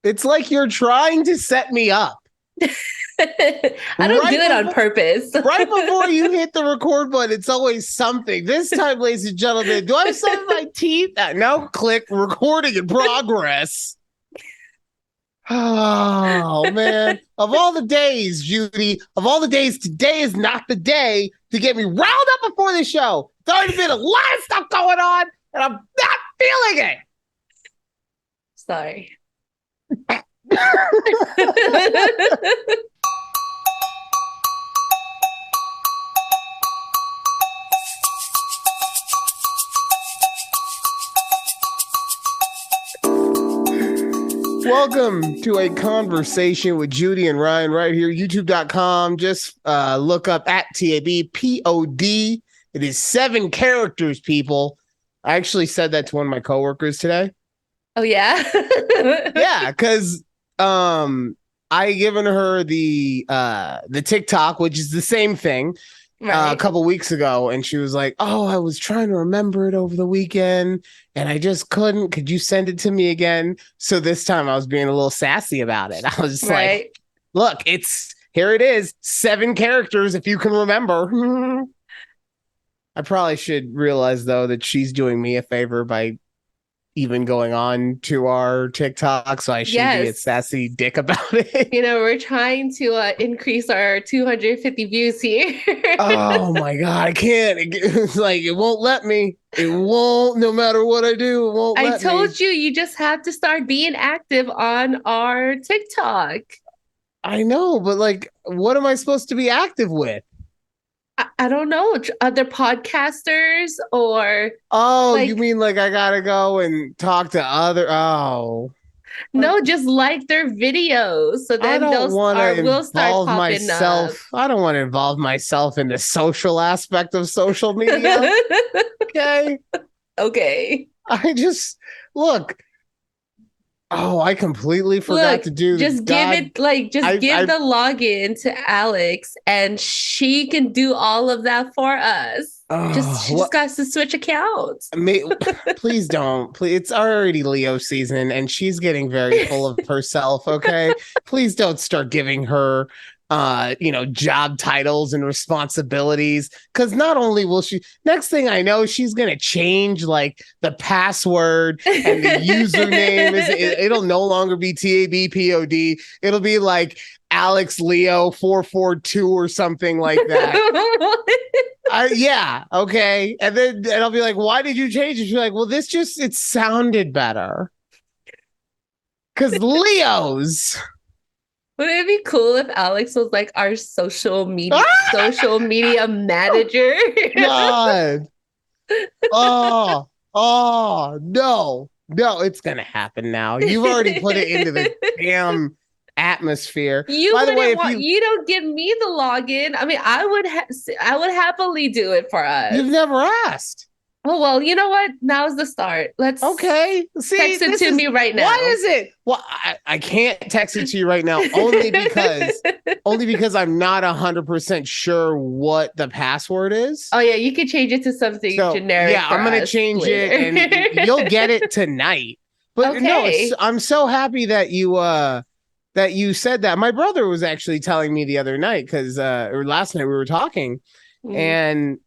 It's like you're trying to set me up. I don't do it on purpose. Right before you hit the record button, it's always something. This time, ladies and gentlemen, do I have some in my teeth? No, click recording in progress. Oh, man. Of all the days, Judy, of all the days, today is not the day to get me riled up before the show. There's already been a lot of stuff going on, and I'm not feeling it. Sorry. Welcome to a conversation with Judy and Ryan right here, youtube.com. Just look up at TABPOD. It is 7 characters, people. I actually said that to one of my coworkers today. Oh, yeah? Yeah, because I given her the TikTok, which is the same thing. Right. A couple weeks ago, and she was like, "Oh, I was trying to remember it over the weekend, and I just couldn't. Could you send it to me again?" So this time, I was being a little sassy about it. I was like, "Look, here it is, 7 characters if you can remember." I probably should realize though that she's doing me a favor by even going on to our TikTok, so I shouldn't be a sassy dick about it. You know, we're trying to increase our 250 views here. Oh my God, I can't. It's like, it won't let me. It won't, no matter what I do, it won't let me. I told you, you just have to start being active on our TikTok. I know, but like, what am I supposed to be active with? I don't know, other podcasters or... Oh, like, you mean like I gotta go and talk to other... Oh. No, just like their videos. So then we'll start popping myself. Up. I don't want to involve myself in the social aspect of social media. Okay. Okay. I just... Look... Oh, I completely forgot to do. Just give it the login to Alex, and she can do all of that for us. She just got to switch accounts. Please don't. Please, it's already Leo season, and she's getting very full of herself. Okay, please don't start giving her job titles and responsibilities, because not only will she, next thing I know, she's gonna change like the password and the username. It'll no longer be TABPOD. It'll be like Alex Leo 442 or something like that. Yeah, okay. And I'll be like, why did you change it? She's like, well, it sounded better. Because Leos. Would it be cool if Alex was like our social media manager? God. No, it's gonna happen now. You've already put it into the damn atmosphere. By the way, you don't give me the login. I mean, I would happily do it for us. You've never asked. Oh, well, you know what? Now's the start. Let's text it to me right now. Why is it? Well, I can't text it to you right now only because I'm not 100% sure what the password is. Oh, yeah, you could change it to something generic. Yeah, I'm going to change it, and you'll get it tonight. But no, I'm so happy that you said that. My brother was actually telling me the other night, or last night we were talking, and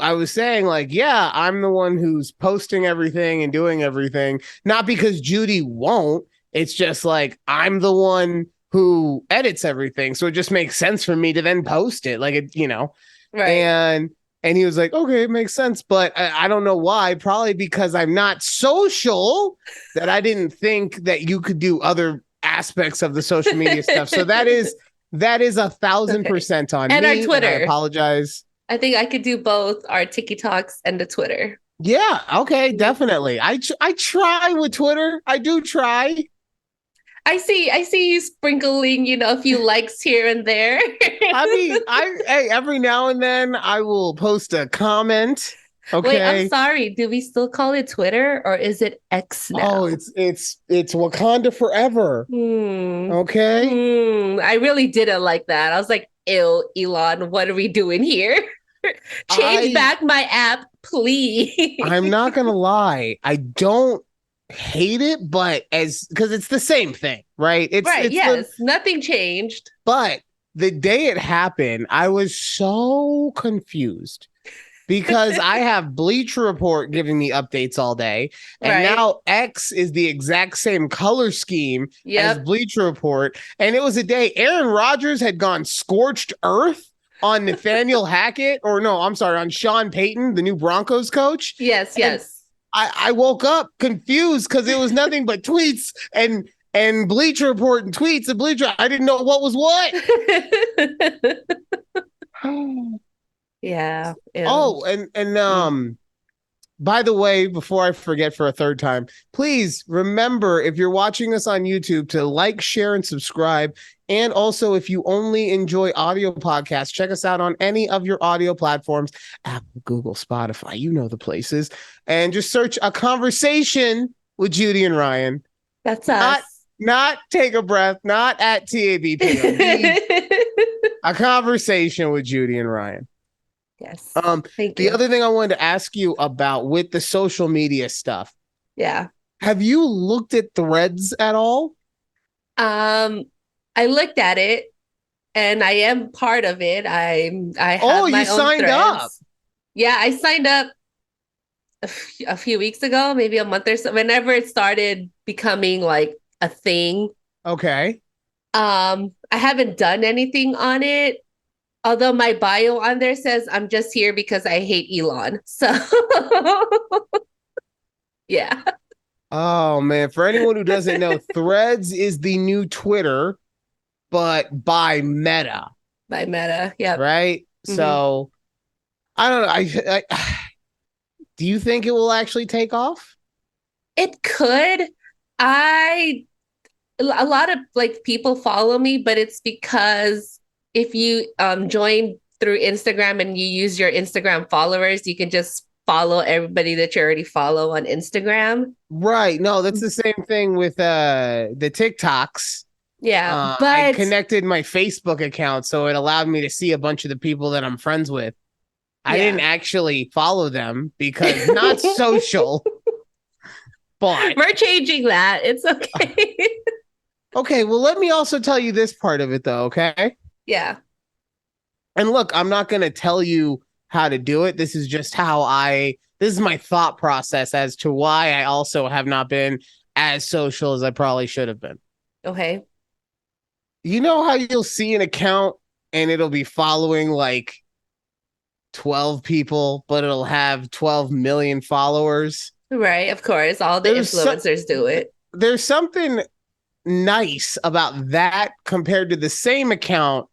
I was saying like, yeah, I'm the one who's posting everything and doing everything, not because Judy won't. It's just like, I'm the one who edits everything. So it just makes sense for me to then post it. Like, right. And he was like, okay, it makes sense. But I don't know why. Probably because I'm not social, that I didn't think that you could do other aspects of the social media stuff. So that is 1,000% on and me. Our Twitter. And I apologize. I think I could do both our TikToks and the Twitter. Yeah. Okay. Definitely. I try with Twitter. I do try. I see you sprinkling, a few likes here and there. I mean, every now and then I will post a comment. Okay. Wait, I'm sorry. Do we still call it Twitter, or is it X now? Oh, it's Wakanda forever. Okay. I really didn't like that. I was like, ew, Elon, what are we doing here? Change back my app, please. I'm not gonna lie. I don't hate it, but because it's the same thing, right? It's yes, nothing changed. But the day it happened, I was so confused because I have Bleacher Report giving me updates all day, and now X is the exact same color scheme as Bleacher Report, and it was a day Aaron Rodgers had gone scorched earth on Nathaniel Hackett, or no, I'm sorry, on Sean Payton, the new Broncos coach. Yes. I woke up confused because it was nothing but tweets and Bleacher Report and tweets and Bleacher. I didn't know what was what. Yeah. Oh, and by the way, before I forget for a third time, please remember, if you're watching us on YouTube, to like, share, and subscribe. And also, if you only enjoy audio podcasts, check us out on any of your audio platforms, Apple, Google, Spotify, you know the places, and just search A Conversation with Judy and Ryan. That's us. Not Take a Breath, not at TABP. A Conversation with Judy and Ryan. Yes. The other thing I wanted to ask you about with the social media stuff. Yeah. Have you looked at Threads at all? I looked at it, and I am part of it. I have my own signed threads. Up. Yeah, I signed up a few weeks ago, maybe a month or so, whenever it started becoming like a thing. Okay. I haven't done anything on it, although my bio on there says I'm just here because I hate Elon. So yeah. Oh man, for anyone who doesn't know, Threads is the new Twitter, but by Meta. By Meta, yeah. Right? Mm-hmm. So I don't know. I do you think it will actually take off? It could. A lot of like people follow me, but it's because if you join through Instagram and you use your Instagram followers, you can just follow everybody that you already follow on Instagram. Right. No, that's the same thing with the TikToks. Yeah, but I connected my Facebook account, so it allowed me to see a bunch of the people that I'm friends with. I didn't actually follow them because not social. But we're changing that. It's okay. Okay, well, let me also tell you this part of it, though, okay? Yeah. And look, I'm not going to tell you how to do it. This is just this is my thought process as to why I also have not been as social as I probably should have been. Okay. You know how you'll see an account and it'll be following like 12 people, but it'll have 12 million followers? Right, of course. All the influencers do it. There's something nice about that compared to the same account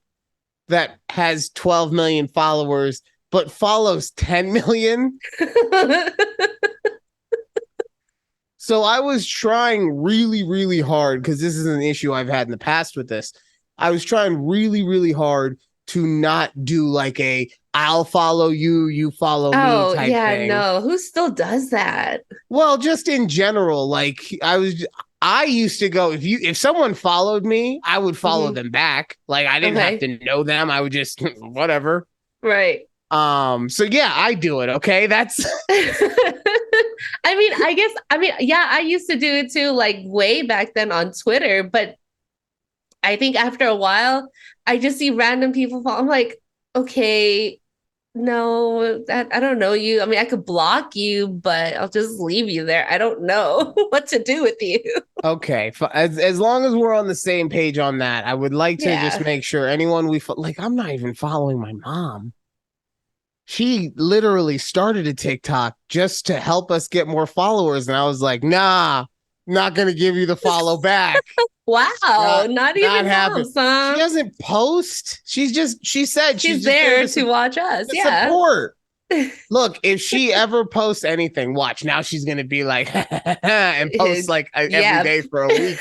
that has 12 million followers but follows 10 million. So I was trying really, really hard, because this is an issue I've had in the past with this. I was trying really, really hard to not do like I'll follow you, you follow me type thing. No. Who still does that? Well, just in general, like I used to go, if someone followed me, I would follow them back. Like I didn't have to know them. I would just whatever. Right. So yeah, I do it. Okay. That's I used to do it too, like way back then on Twitter, but I think after a while, I just see random people follow. I'm like, okay, no, I don't know you. I mean, I could block you, but I'll just leave you there. I don't know what to do with you. Okay. As long as we're on the same page on that, I would like to just make sure anyone I'm not even following my mom. She literally started a TikTok just to help us get more followers. And I was like, nah, not going to give you the follow back. Wow. Not even helps, huh? She doesn't post. She said she's there to watch us. Yeah. Support. Look, if she ever posts anything, watch. Now she's going to be like, and post like every day for a week.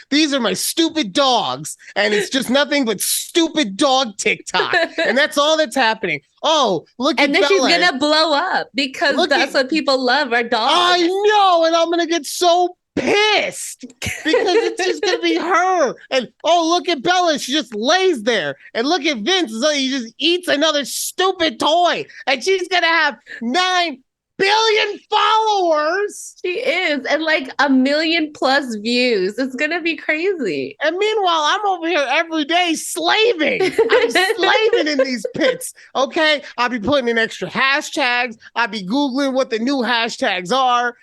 These are my stupid dogs, and it's just nothing but stupid dog TikTok, and that's all that's happening. Oh, look at Bella. And then she's gonna blow up because that's what people love, our dogs. I know, and I'm gonna get so pissed because it's just gonna be her. And oh, look at Bella, she just lays there, and look at Vince, so he just eats another stupid toy, and she's gonna have 9 billion followers. She is. And like 1 million plus views. It's going to be crazy. And meanwhile, I'm over here every day slaving. I'm slaving in these pits. Okay. I'll be putting in extra hashtags. I'll be Googling what the new hashtags are.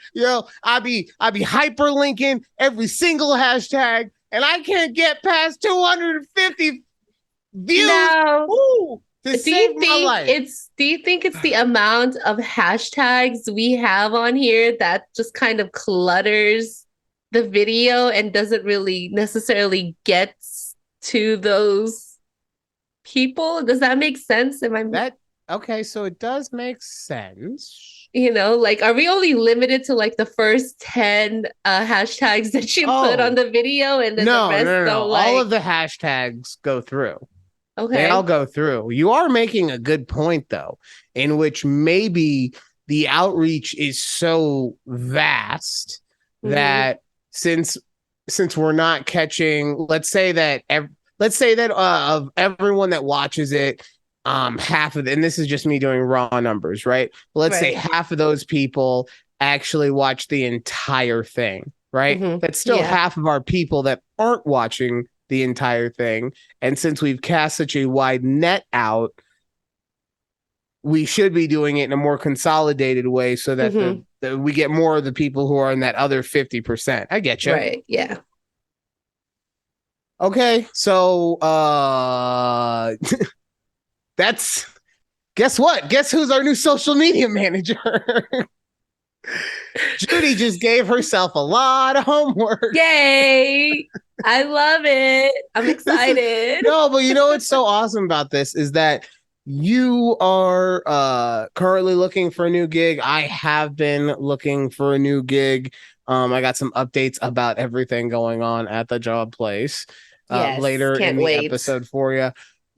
I'll be hyperlinking every single hashtag. And I can't get past 250 views. No. Ooh, to save my life. Do you think it's the amount of hashtags we have on here that just kind of clutters the video and doesn't really necessarily get to those people? Does that make sense? Okay, so it does make sense. Like, are we only limited to like the first 10 hashtags that you put on the video, and then the rest don't like... All of the hashtags go through. Okay. They all go through. You are making a good point, though, in which maybe the outreach is so vast that since we're not catching, let's say that of everyone that watches it, half of it, and this is just me doing raw numbers, right? Let's say half of those people actually watch the entire thing, right? That's still half of our people that aren't watching the entire thing. And since we've cast such a wide net out, we should be doing it in a more consolidated way so that we get more of the people who are in that other 50%. I get you. Right. Yeah. Okay. So guess what? Guess who's our new social media manager? Judy just gave herself a lot of homework. Yay! I love it. I'm excited. No, but you know what's so awesome about this is that you are currently looking for a new gig. I have been looking for a new gig. I got some updates about everything going on at the job place later in the episode for you.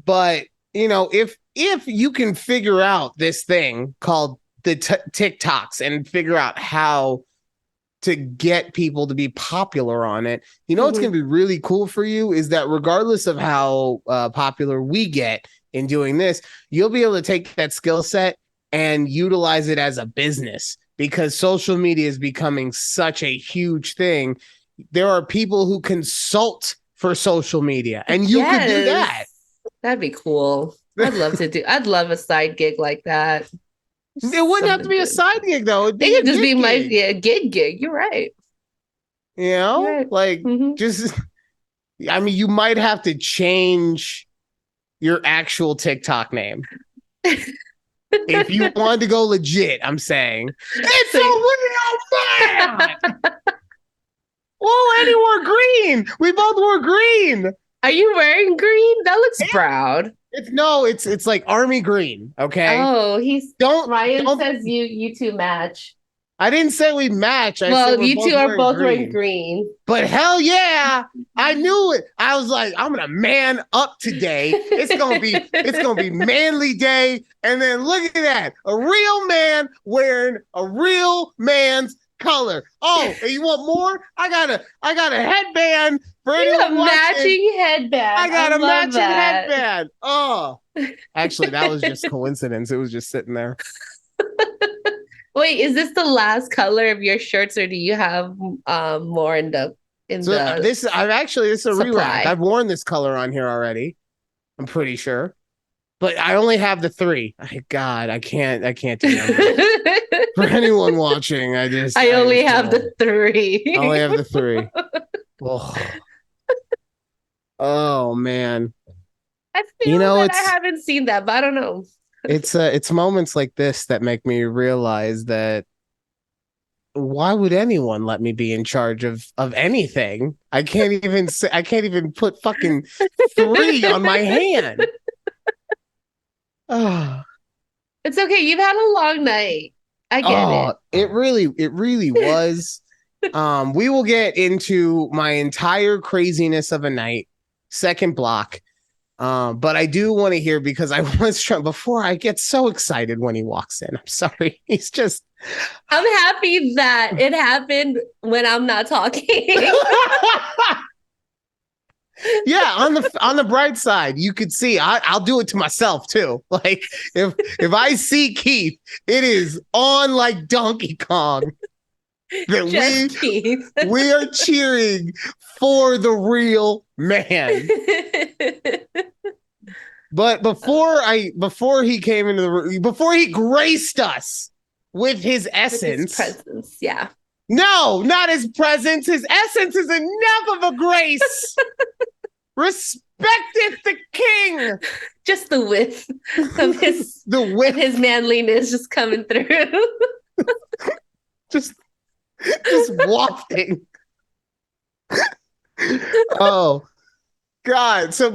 But if you can figure out this thing called the TikToks and figure out how to get people to be popular on it, what's going to be really cool for you is that regardless of how popular we get in doing this, you'll be able to take that skill set and utilize it as a business, because social media is becoming such a huge thing. There are people who consult for social media, and you could do that. That'd be cool. I'd love a side gig like that. It wouldn't have to be a side gig, though. It could just be my gig. You're right. Just, I mean, you might have to change your actual TikTok name if you wanted to go legit. I'm saying it's a real man. Whoa, Eddie wore green. We both wore green. Are you wearing green? That looks proud. It's like army green. Okay. Oh, Ryan says you two match. I didn't say we match. You two are both wearing green. But hell yeah, I knew it. I was like, I'm gonna man up today. It's gonna be manly day. And then look at that, a real man wearing a real man's color. Oh, and you want more? I got a headband for anyone watching. Matching headband. I got a matching headband. Oh, actually, that was just coincidence. It was just sitting there. Wait, is this the last color of your shirts, or do you have more in the? This is a re-rack. I've worn this color on here already. I'm pretty sure, but I only have the 3. God, I can't do that. For anyone watching, I only have the 3. I only have the 3. Oh man. I feel I haven't seen that, but I don't know. It's moments like this that make me realize that why would anyone let me be in charge of anything? I can't even put fucking 3 on my hand. Oh. It's okay. You've had a long night. I get it. It really was. We will get into my entire craziness of a night, second block. But I do want to hear, because I was trying before I get so excited when he walks in. I'm sorry. I'm happy that it happened when I'm not talking. Yeah, on the bright side, you could see I'll do it to myself too. Like if I see Keith, it is on like Donkey Kong that Just Keith. we are cheering for the real man. But before he came into the room, before he graced us with his essence, with his presence, yeah. No, not his presence. His essence is enough of a grace. Respecteth the king. Just the width of his manliness just coming through. just wafting. Oh God. So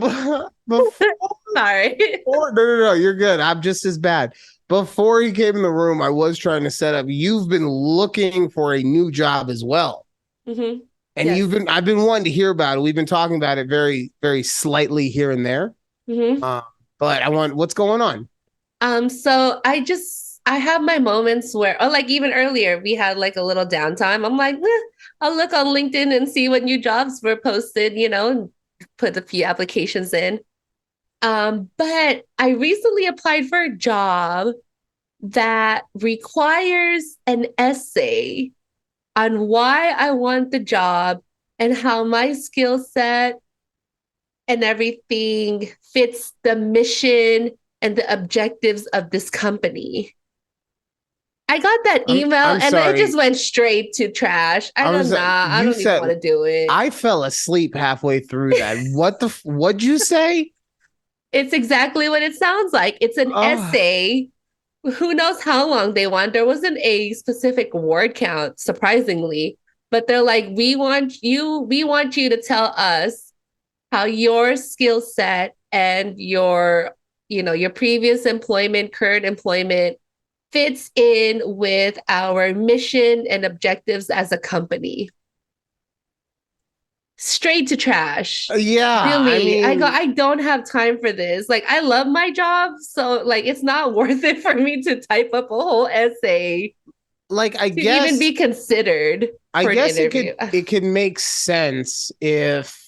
sorry. No, you're good. I'm just as bad. Before he came in the room, I was trying to set up. You've been looking for a new job as well. Mm-hmm. And yes. I've been wanting to hear about it. We've been talking about it very, very slightly here and there. Mm-hmm. But what's going on? So I have my moments where, like even earlier, we had like a little downtime. I'm like, I'll look on LinkedIn and see what new jobs were posted, and put a few applications in. But I recently applied for a job that requires an essay on why I want the job and how my skill set and everything fits the mission and the objectives of this company. I got that email and it just went straight to trash. I don't even want to do it. I fell asleep halfway through that. What'd you say? It's exactly what it sounds like. It's an essay. Who knows how long they want? There wasn't a specific word count, surprisingly, but they're like, we want you to tell us how your skill set and your previous employment, current employment fits in with our mission and objectives as a company. Straight to trash. Yeah. Really. I don't have time for this. Like, I love my job. So like, it's not worth it for me to type up a whole essay. Like, I to guess even be considered. I guess it could make sense if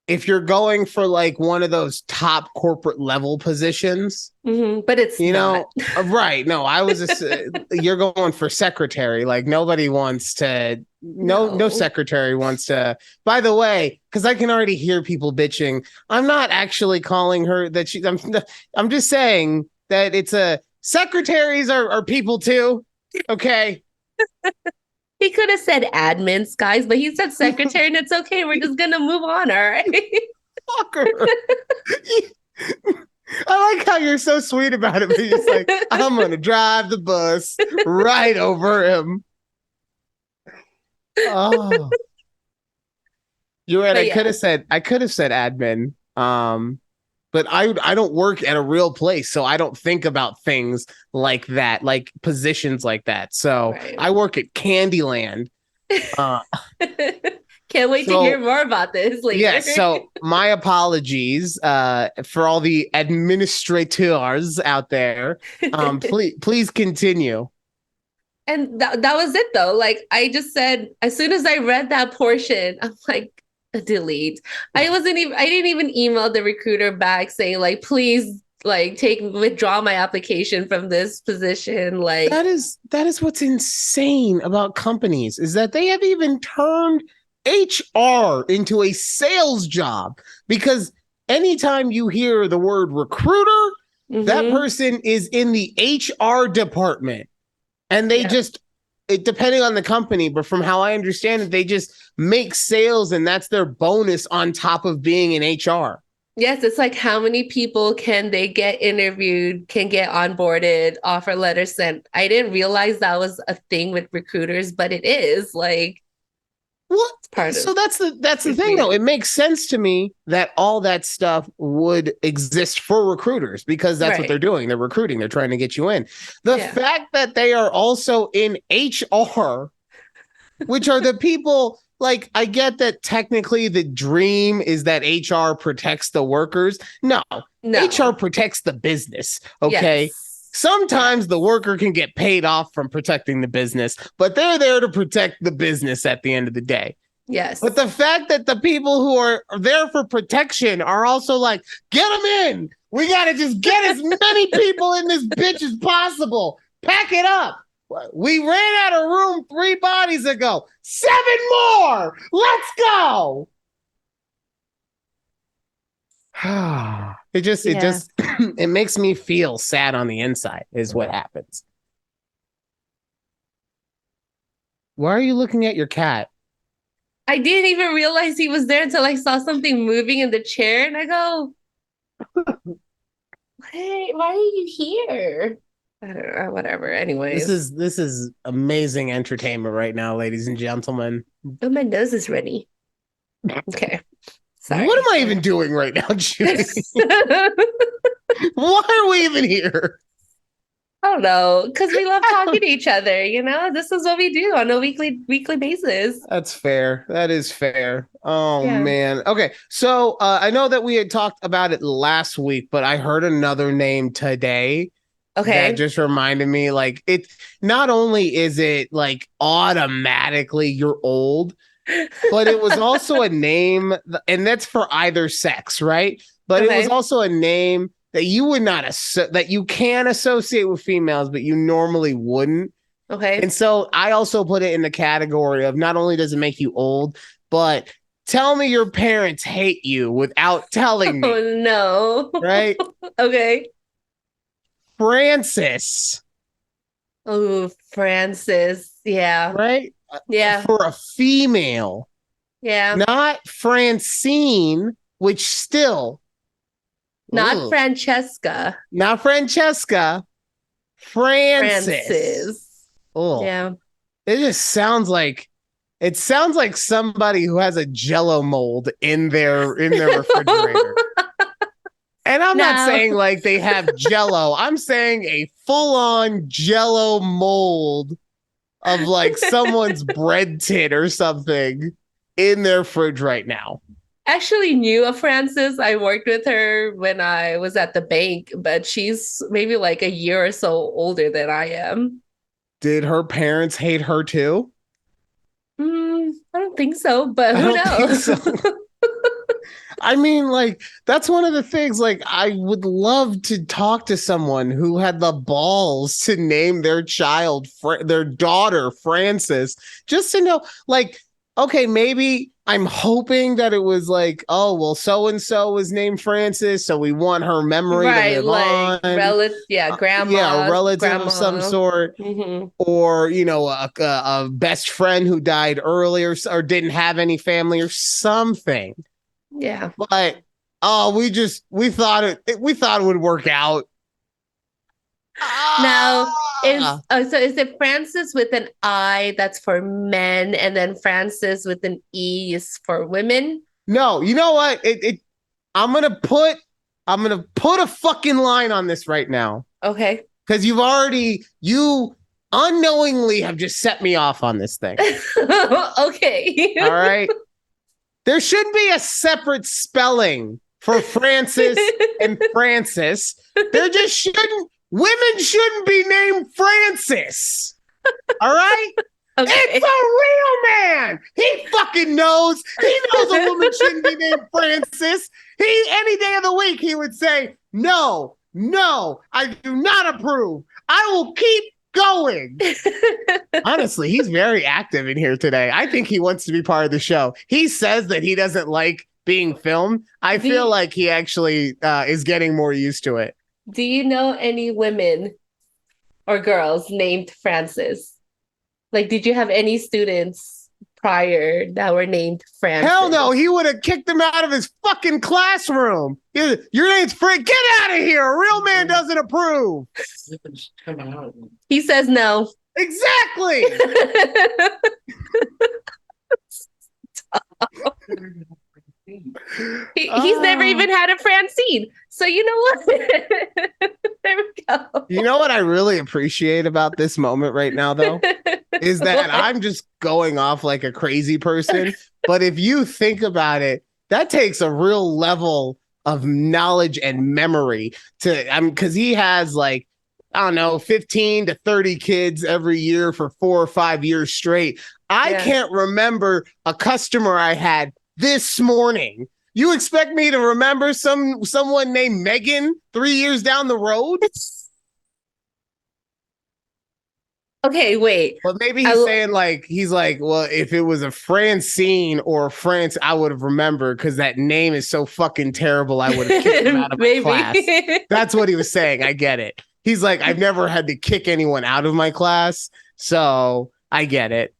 you're going for like one of those top corporate level positions, but it's not. Right. No, you're going for secretary. Like nobody wants to, no secretary wants to, by the way, because I can already hear people bitching. I'm not actually calling her that I'm just saying that secretaries are people too. Okay. He could have said admins, guys, but he said secretary, and it's okay. We're just gonna move on, all right? Fucker. I like how you're so sweet about it, but you're just like, I'm gonna drive the bus right over him. Oh, you're right. I could have said admin. But I don't work at a real place, so I don't think about things like that, like positions like that. So right. I work at Candyland. Can't wait to hear more about this later. Yeah, so my apologies for all the administrators out there. Please continue. And that was it, though. Like, I just said, as soon as I read that portion, I'm like, delete. I didn't even email the recruiter back saying like, please like withdraw my application from this position. Like that is what's insane about companies is that they have even turned HR into a sales job, because anytime you hear the word recruiter, that person is in the HR department, and they depending on the company, but from how I understand it, they just make sales and that's their bonus on top of being in HR. Yes, it's like how many people can they get interviewed, can get onboarded, offer letters sent. I didn't realize that was a thing with recruiters, but it is like what? So that's the thing though. It makes sense to me that all that stuff would exist for recruiters because that's what they're doing. They're recruiting. They're trying to get you in. The fact that they are also in HR, which are the people, like, I get that technically the dream is that HR protects the workers. No. HR protects the business. Okay. Yes. Sometimes the worker can get paid off from protecting the business, but they're there to protect the business at the end of the day. Yes. But the fact that the people who are there for protection are also like, get them in. We got to just get as many people in this bitch as possible. Pack it up. We ran out of room 3 bodies ago. 7 more. Let's go. It makes me feel sad on the inside is what happens. Why are you looking at your cat? I didn't even realize he was there until I saw something moving in the chair, and I go, "Hey, why are you here?" I don't know. Whatever. Anyways, this is amazing entertainment right now, ladies and gentlemen. Oh, my nose is runny. Okay. Sorry. What am I even doing right now, Judy? Why are we even here? I don't know, because we love talking to each other. This is what we do on a weekly basis. That's fair. That is fair. Oh man. Okay, so I know that we had talked about it last week, but I heard another name today. Okay. That just reminded me, like, it. Not only is it like automatically you're old, but it was also a name, and that's for either sex, right? But it was also a name that you would not that you can associate with females, but you normally wouldn't. Okay. And so I also put it in the category of not only does it make you old, but tell me your parents hate you without telling me. Oh no. Right? Okay. Francis. Oh, Francis. Yeah. Right? Yeah. For a female. Yeah. Not Francine, which still. Not Francesca. Not Francesca. Francis. Oh. Yeah. It just sounds like somebody who has a Jello mold in their refrigerator. And I'm not saying like they have Jello. I'm saying a full-on Jello mold of like someone's bread tin or something in their fridge right now. Actually knew a Frances. I worked with her when I was at the bank, but she's maybe like a year or so older than I am. Did her parents hate her too? I don't think so, but who knows? I mean, like, that's one of the things, like, I would love to talk to someone who had the balls to name their child, their daughter, Francis, just to know, like, okay, maybe I'm hoping that it was like, oh, well, so-and-so was named Francis, so we want her memory to live on. Grandma. A relative of some sort. Mm-hmm. Or, a best friend who died earlier or didn't have any family or something. Yeah. But we thought it would work out. Now is it Francis with an I that's for men, and then Francis with an E is for women? No, you know what? I'm gonna put a fucking line on this right now. Okay. Because you unknowingly have just set me off on this thing. Okay. All right. There should be a separate spelling for Francis and Francis. Women shouldn't be named Francis. All right? Okay. It's a real man. He fucking knows. He knows a woman shouldn't be named Francis. Any day of the week, he would say, no, I do not approve. I will keep going. Honestly, he's very active in here today. I think he wants to be part of the show. He says that he doesn't like being filmed. I feel like he actually is getting more used to it. Do you know any women or girls named Francis? Like, did you have any students prior that were named Francis? Hell no, he would have kicked him out of his fucking classroom. Your name's Frank. Get out of here. A real man doesn't approve. He says no. Exactly. He's never even had a Francine. So you know what? There we go. You know what I really appreciate about this moment right now, though, is that I'm just going off like a crazy person. But if you think about it, that takes a real level of knowledge and memory because he has like, I don't know, 15 to 30 kids every year for 4 or 5 years straight. I can't remember a customer I had this morning. You expect me to remember someone named Megan 3 years down the road? Okay, wait. But maybe he's saying he's like, well, if it was a Francine or France, I would have remembered because that name is so fucking terrible. I would have kicked him out of my class. That's what he was saying. I get it. He's like, I've never had to kick anyone out of my class, so I get it.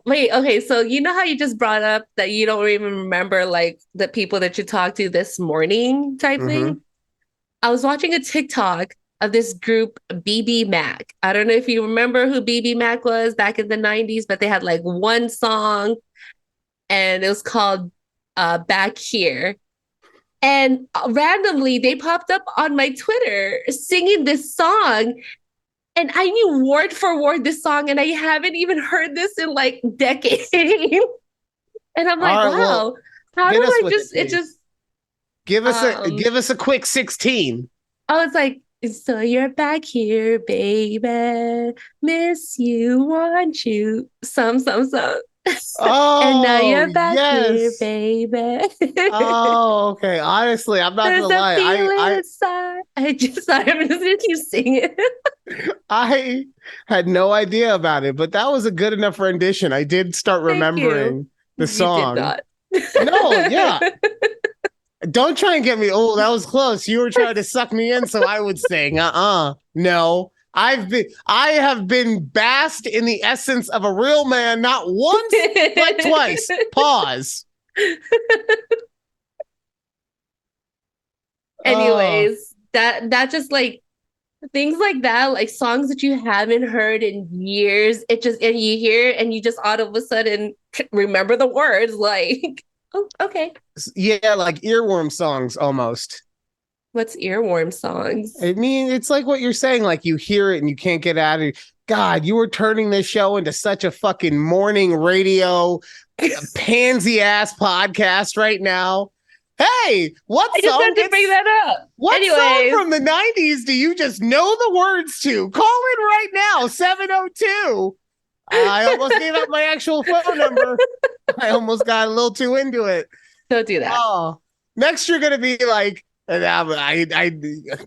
Wait, okay, so you know how you just brought up that you don't even remember like the people that you talked to this morning type thing? I was watching a TikTok of this group BB Mac. I don't know if you remember who BB Mac was back in the 90s, but they had like one song and it was called Back Here. And randomly they popped up on my Twitter singing this song. And I knew word for word this song, and I haven't even heard this in like decades. And I'm like, right, wow, how do I just give us a quick 16. Oh, it's like, so you're back here, baby. Miss you, want you. Some. Oh, and now you're back here, baby. Oh, okay. Honestly, I'm not gonna lie. I'm just listening to you sing it. I had no idea about it, but that was a good enough rendition. I did start remembering the song. You did not. No, yeah. Don't try and get me. Oh, that was close. You were trying to suck me in, so I would sing. No. I have been basked in the essence of a real man, not once, but twice. Pause. Anyways, that just like things like that, like songs that you haven't heard in years, and you hear it and you just all of a sudden remember the words, like, oh, okay. Yeah, like earworm songs almost. What's earworm songs? I mean, it's like what you're saying, like you hear it and you can't get out of it. God, you were turning this show into such a fucking morning radio pansy ass podcast right now. Hey, what I just had to bring that up. What song from the 90s do you just know the words to? Call in right now, 702. I almost gave out my actual phone number. I almost got a little too into it. Don't do that. Oh, next you're going to be like, I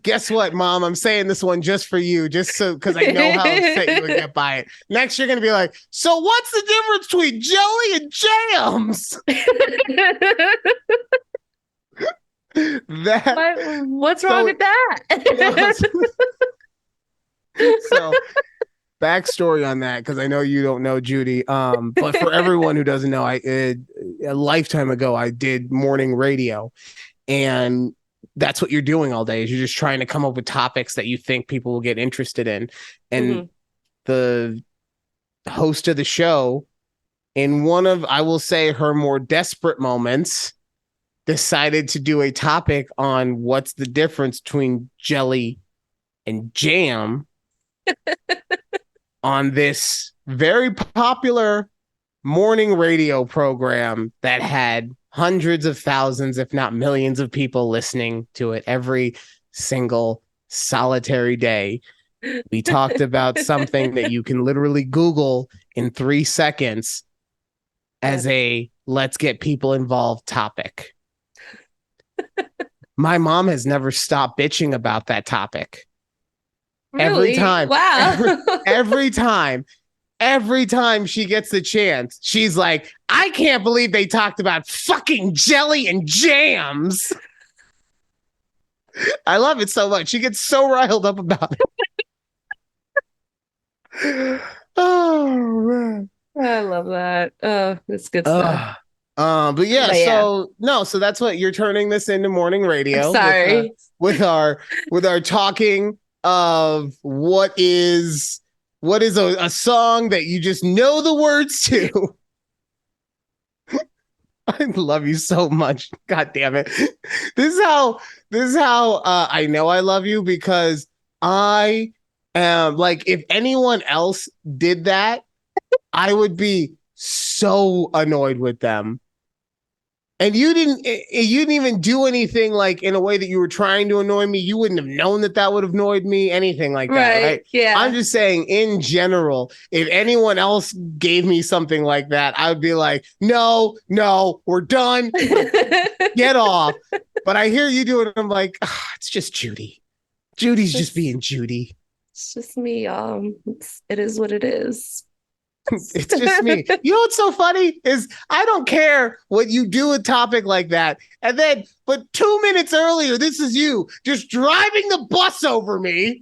guess what, Mom? I'm saying this one just for you, just so because I know how upset you would get by it. Next, you're gonna be like, so what's the difference between jelly and jams? What's wrong with that? So, backstory on that, because I know you don't know Judy. But for everyone who doesn't know, a lifetime ago I did morning radio, and that's what you're doing all day is you're just trying to come up with topics that you think people will get interested in. And the host of the show, in one of, I will say, her more desperate moments, decided to do a topic on what's the difference between jelly and jam on this very popular morning radio program that had hundreds of thousands, if not millions of people listening to it every single solitary day. We talked about something that you can literally Google in 3 seconds as a let's get people involved topic. My mom has never stopped bitching about that topic. Really? Every time. Wow. Every time she gets the chance, she's like, I can't believe they talked about fucking jelly and jams. I love it so much. She gets so riled up about it. Oh, man. I love that. Oh, that's good stuff. But yeah, so that's what you're turning this into morning radio. I'm sorry. With our talking of what is a song that you just know the words to. I love you so much. God damn it. This is how I know I love you, because I am like, if anyone else did that, I would be so annoyed with them. And you didn't even do anything like in a way that you were trying to annoy me. You wouldn't have known that would have annoyed me, anything like that, right? Yeah. I'm just saying in general, if anyone else gave me something like that, I would be like, no, we're done. Get off. But I hear you do it. And I'm like, it's just Judy. Judy's just being Judy. It's just me. It is what it is. It's just me. You know what's so funny is I don't care what you do a topic like that. And then, but 2 minutes earlier, this is you just driving the bus over me.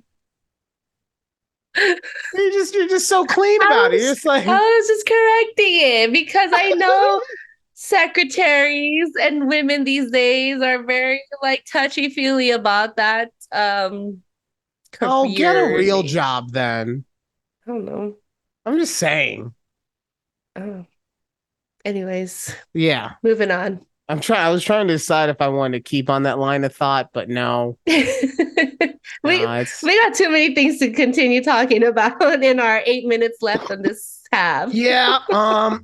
You're just so clean about it. It's like I was just correcting it because I know secretaries and women these days are very like touchy-feely about that. Oh, get a real job then. I don't know. I'm just saying. Oh. Anyways. Yeah. Moving on. I was trying to decide if I wanted to keep on that line of thought, but no. we got too many things to continue talking about in our 8 minutes left on this half. Yeah. All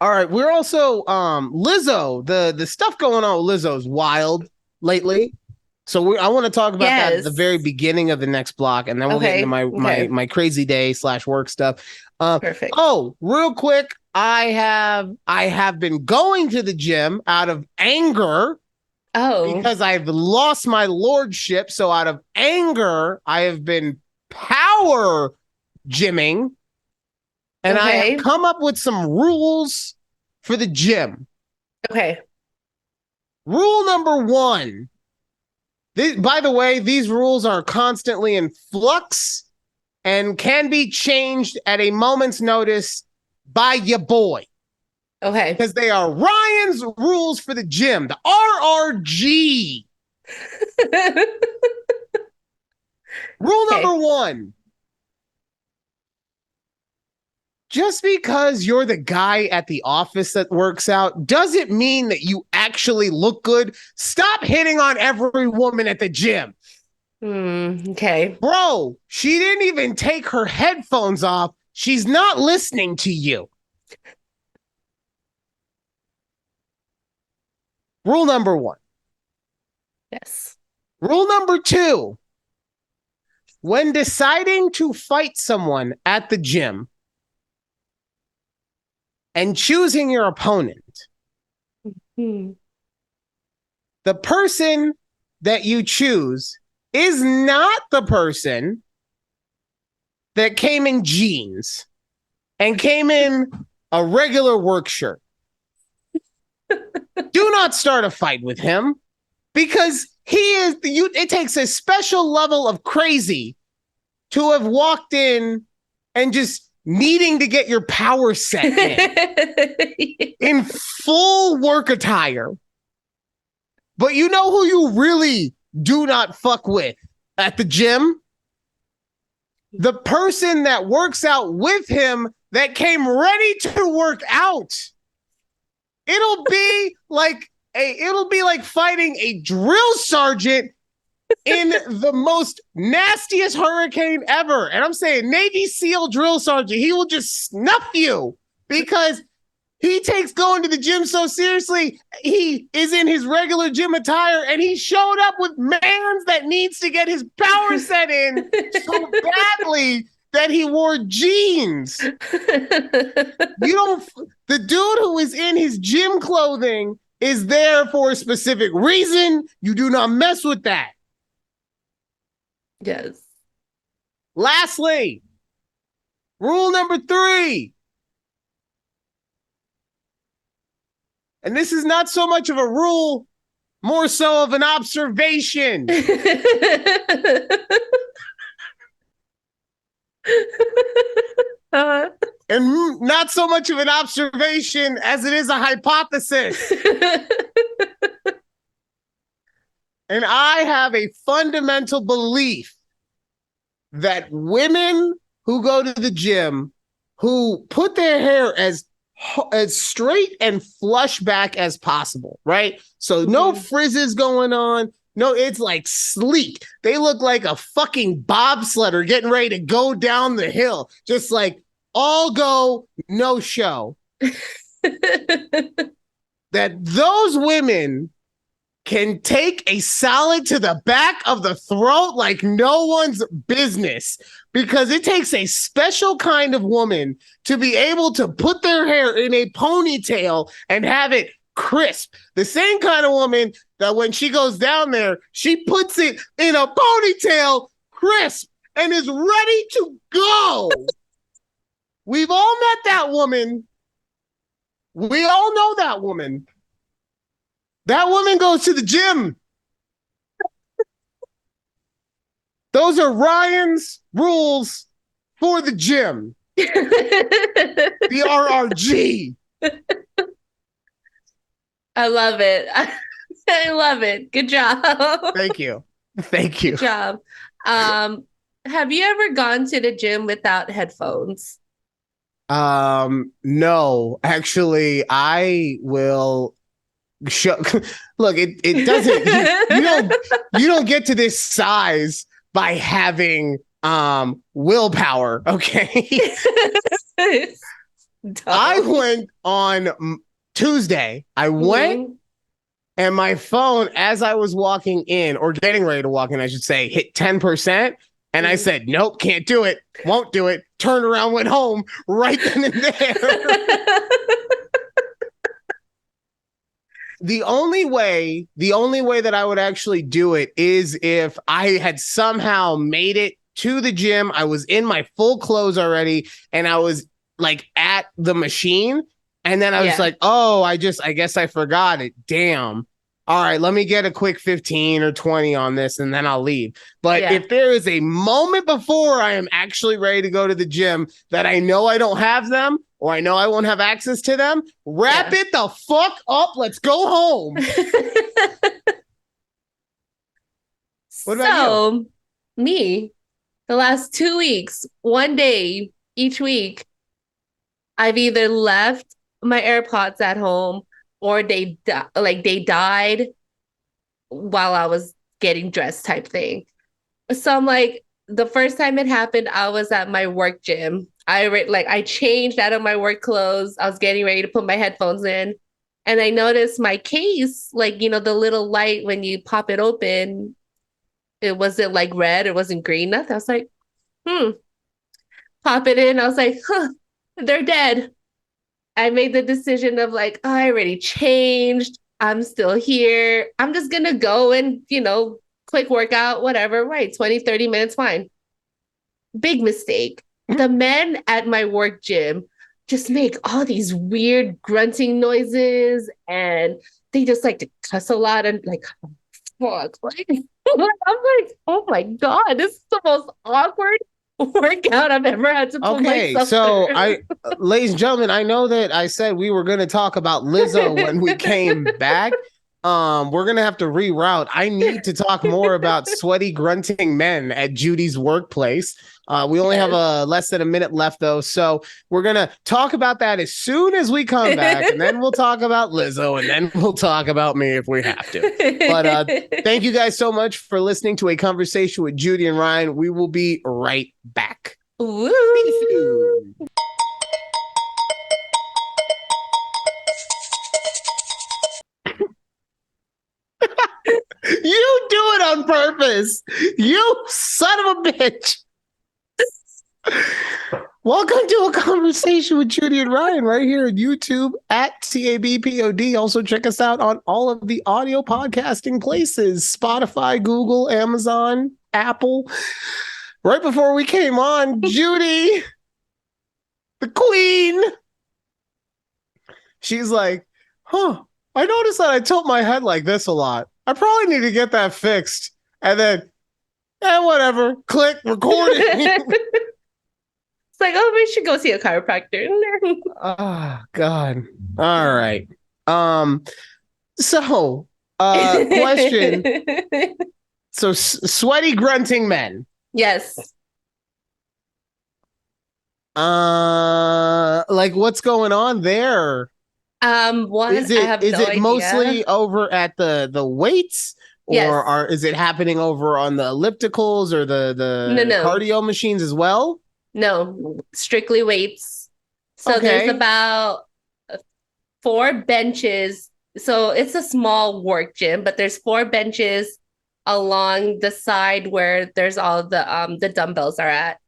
right. We're also Lizzo. The stuff going on with Lizzo is wild lately. So I want to talk about that at the very beginn of the next block, and then we'll get into my crazy day / work stuff. Perfect. Oh, real quick, I have been going to the gym out of anger. Oh, because I've lost my lordship. So out of anger, I have been power gymming, and I have come up with some rules for the gym. Okay. Rule number 1. By the way, these rules are constantly in flux and can be changed at a moment's notice by your boy. Okay. Because they are Ryan's rules for the gym, the RRG. Rule number 1. Just because you're the guy at the office that works out doesn't mean that you actually look good. Stop hitting on every woman at the gym. Okay. Bro, she didn't even take her headphones off. She's not listening to you. Rule number 1. Yes. Rule number 2. When deciding to fight someone at the gym and choosing your opponent, the person that you choose is not the person that came in jeans and came in a regular work shirt. Do not start a fight with him because it takes a special level of crazy to have walked in and just needing to get your power set in full work attire. But you know who you really do not fuck with at the gym? The person that works out with him that came ready to work out. It'll be like fighting a drill sergeant in the most nastiest hurricane ever. And I'm saying Navy SEAL drill sergeant, he will just snuff you because he takes going to the gym so seriously. He is in his regular gym attire and he showed up with mans that needs to get his power set in so badly that he wore jeans. The dude who is in his gym clothing is there for a specific reason. You do not mess with that. Yes. Lastly, rule number 3. And this is not so much of a rule, more so of an observation. And not so much of an observation as it is a hypothesis. And I have a fundamental belief that women who go to the gym, who put their hair as straight and flush back as possible, right? So no frizzes going on. No, it's like sleek. They look like a fucking bobsledder getting ready to go down the hill. Just like all go, no show. that those women can take a salad to the back of the throat like no one's business, because it takes a special kind of woman to be able to put their hair in a ponytail and have it crisp. The same kind of woman that when she goes down there, she puts it in a ponytail crisp and is ready to go. We've all met that woman. We all know that woman. That woman goes to the gym. Those are Ryan's rules for the gym. The RRG. I love it. I love it. Good job. Thank you. Thank you. Good job. Have you ever gone to the gym without headphones? No, actually, I will show. Look, it doesn't. You don't get to this size by having willpower. Okay. I went on Tuesday. I went. And my phone, as I was walking in, or getting ready to walk in, I should say, hit 10%. And I said, nope, can't do it. Won't do it. Turned around, went home right then and there. The only way that I would actually do it is if I had somehow made it to the gym. I was in my full clothes already, and I was like at the machine. And then I was like, oh, I guess I forgot it. Damn. All right, let me get a quick 15 or 20 on this and then I'll leave. But if there is a moment before I am actually ready to go to the gym that I know I don't have them, or I know I won't have access to them, wrap it the fuck up. Let's go home. What about you? Me, the last 2 weeks, one day each week, I've either left my AirPods at home or they died while I was getting dressed type thing. So I'm like, the first time it happened, I was at my work gym. I changed out of my work clothes. I was getting ready to put my headphones in, and I noticed my case, like, the little light when you pop it open, it wasn't like red, it wasn't green, nothing. I was like, pop it in. I was like, they're dead. I made the decision of like, oh, I already changed. I'm still here. I'm just going to go and, quick workout, whatever. Right. 20, 30 minutes, fine. Big mistake. The men at my work gym just make all these weird grunting noises, and they just like to cuss a lot and like, fuck. I'm like, oh my God, this is the most awkward workout I've ever had to put myself through. Ladies and gentlemen, I know that I said we were going to talk about Lizzo when we came back. We're going to have to reroute. I need to talk more about sweaty grunting men at Judy's workplace. We only have less than a minute left though. So we're going to talk about that as soon as we come back, and then we'll talk about Lizzo, and then we'll talk about me if we have to. But thank you guys so much for listening to A Conversation with Judy and Ryan. We will be right back. Woo. You do it on purpose. You son of a bitch. Welcome to A Conversation with Judy and Ryan right here on YouTube at TABPOD. Also check us out on all of the audio podcasting places: Spotify, Google, Amazon, Apple. Right before we came on, Judy, the queen, she's like, I noticed that I tilt my head like this a lot. I probably need to get that fixed. And then, whatever, click, recording. It's like, oh, we should go see a chiropractor. Oh, God. All right. So, question. So, sweaty grunting men. Yes. Like, what's going on there? Is it mostly over at the weights, or is it happening over on the ellipticals or the cardio machines as well? No, strictly weights. So there's about 4 benches So it's a small work gym, but there's 4 benches along the side where there's all the dumbbells are at.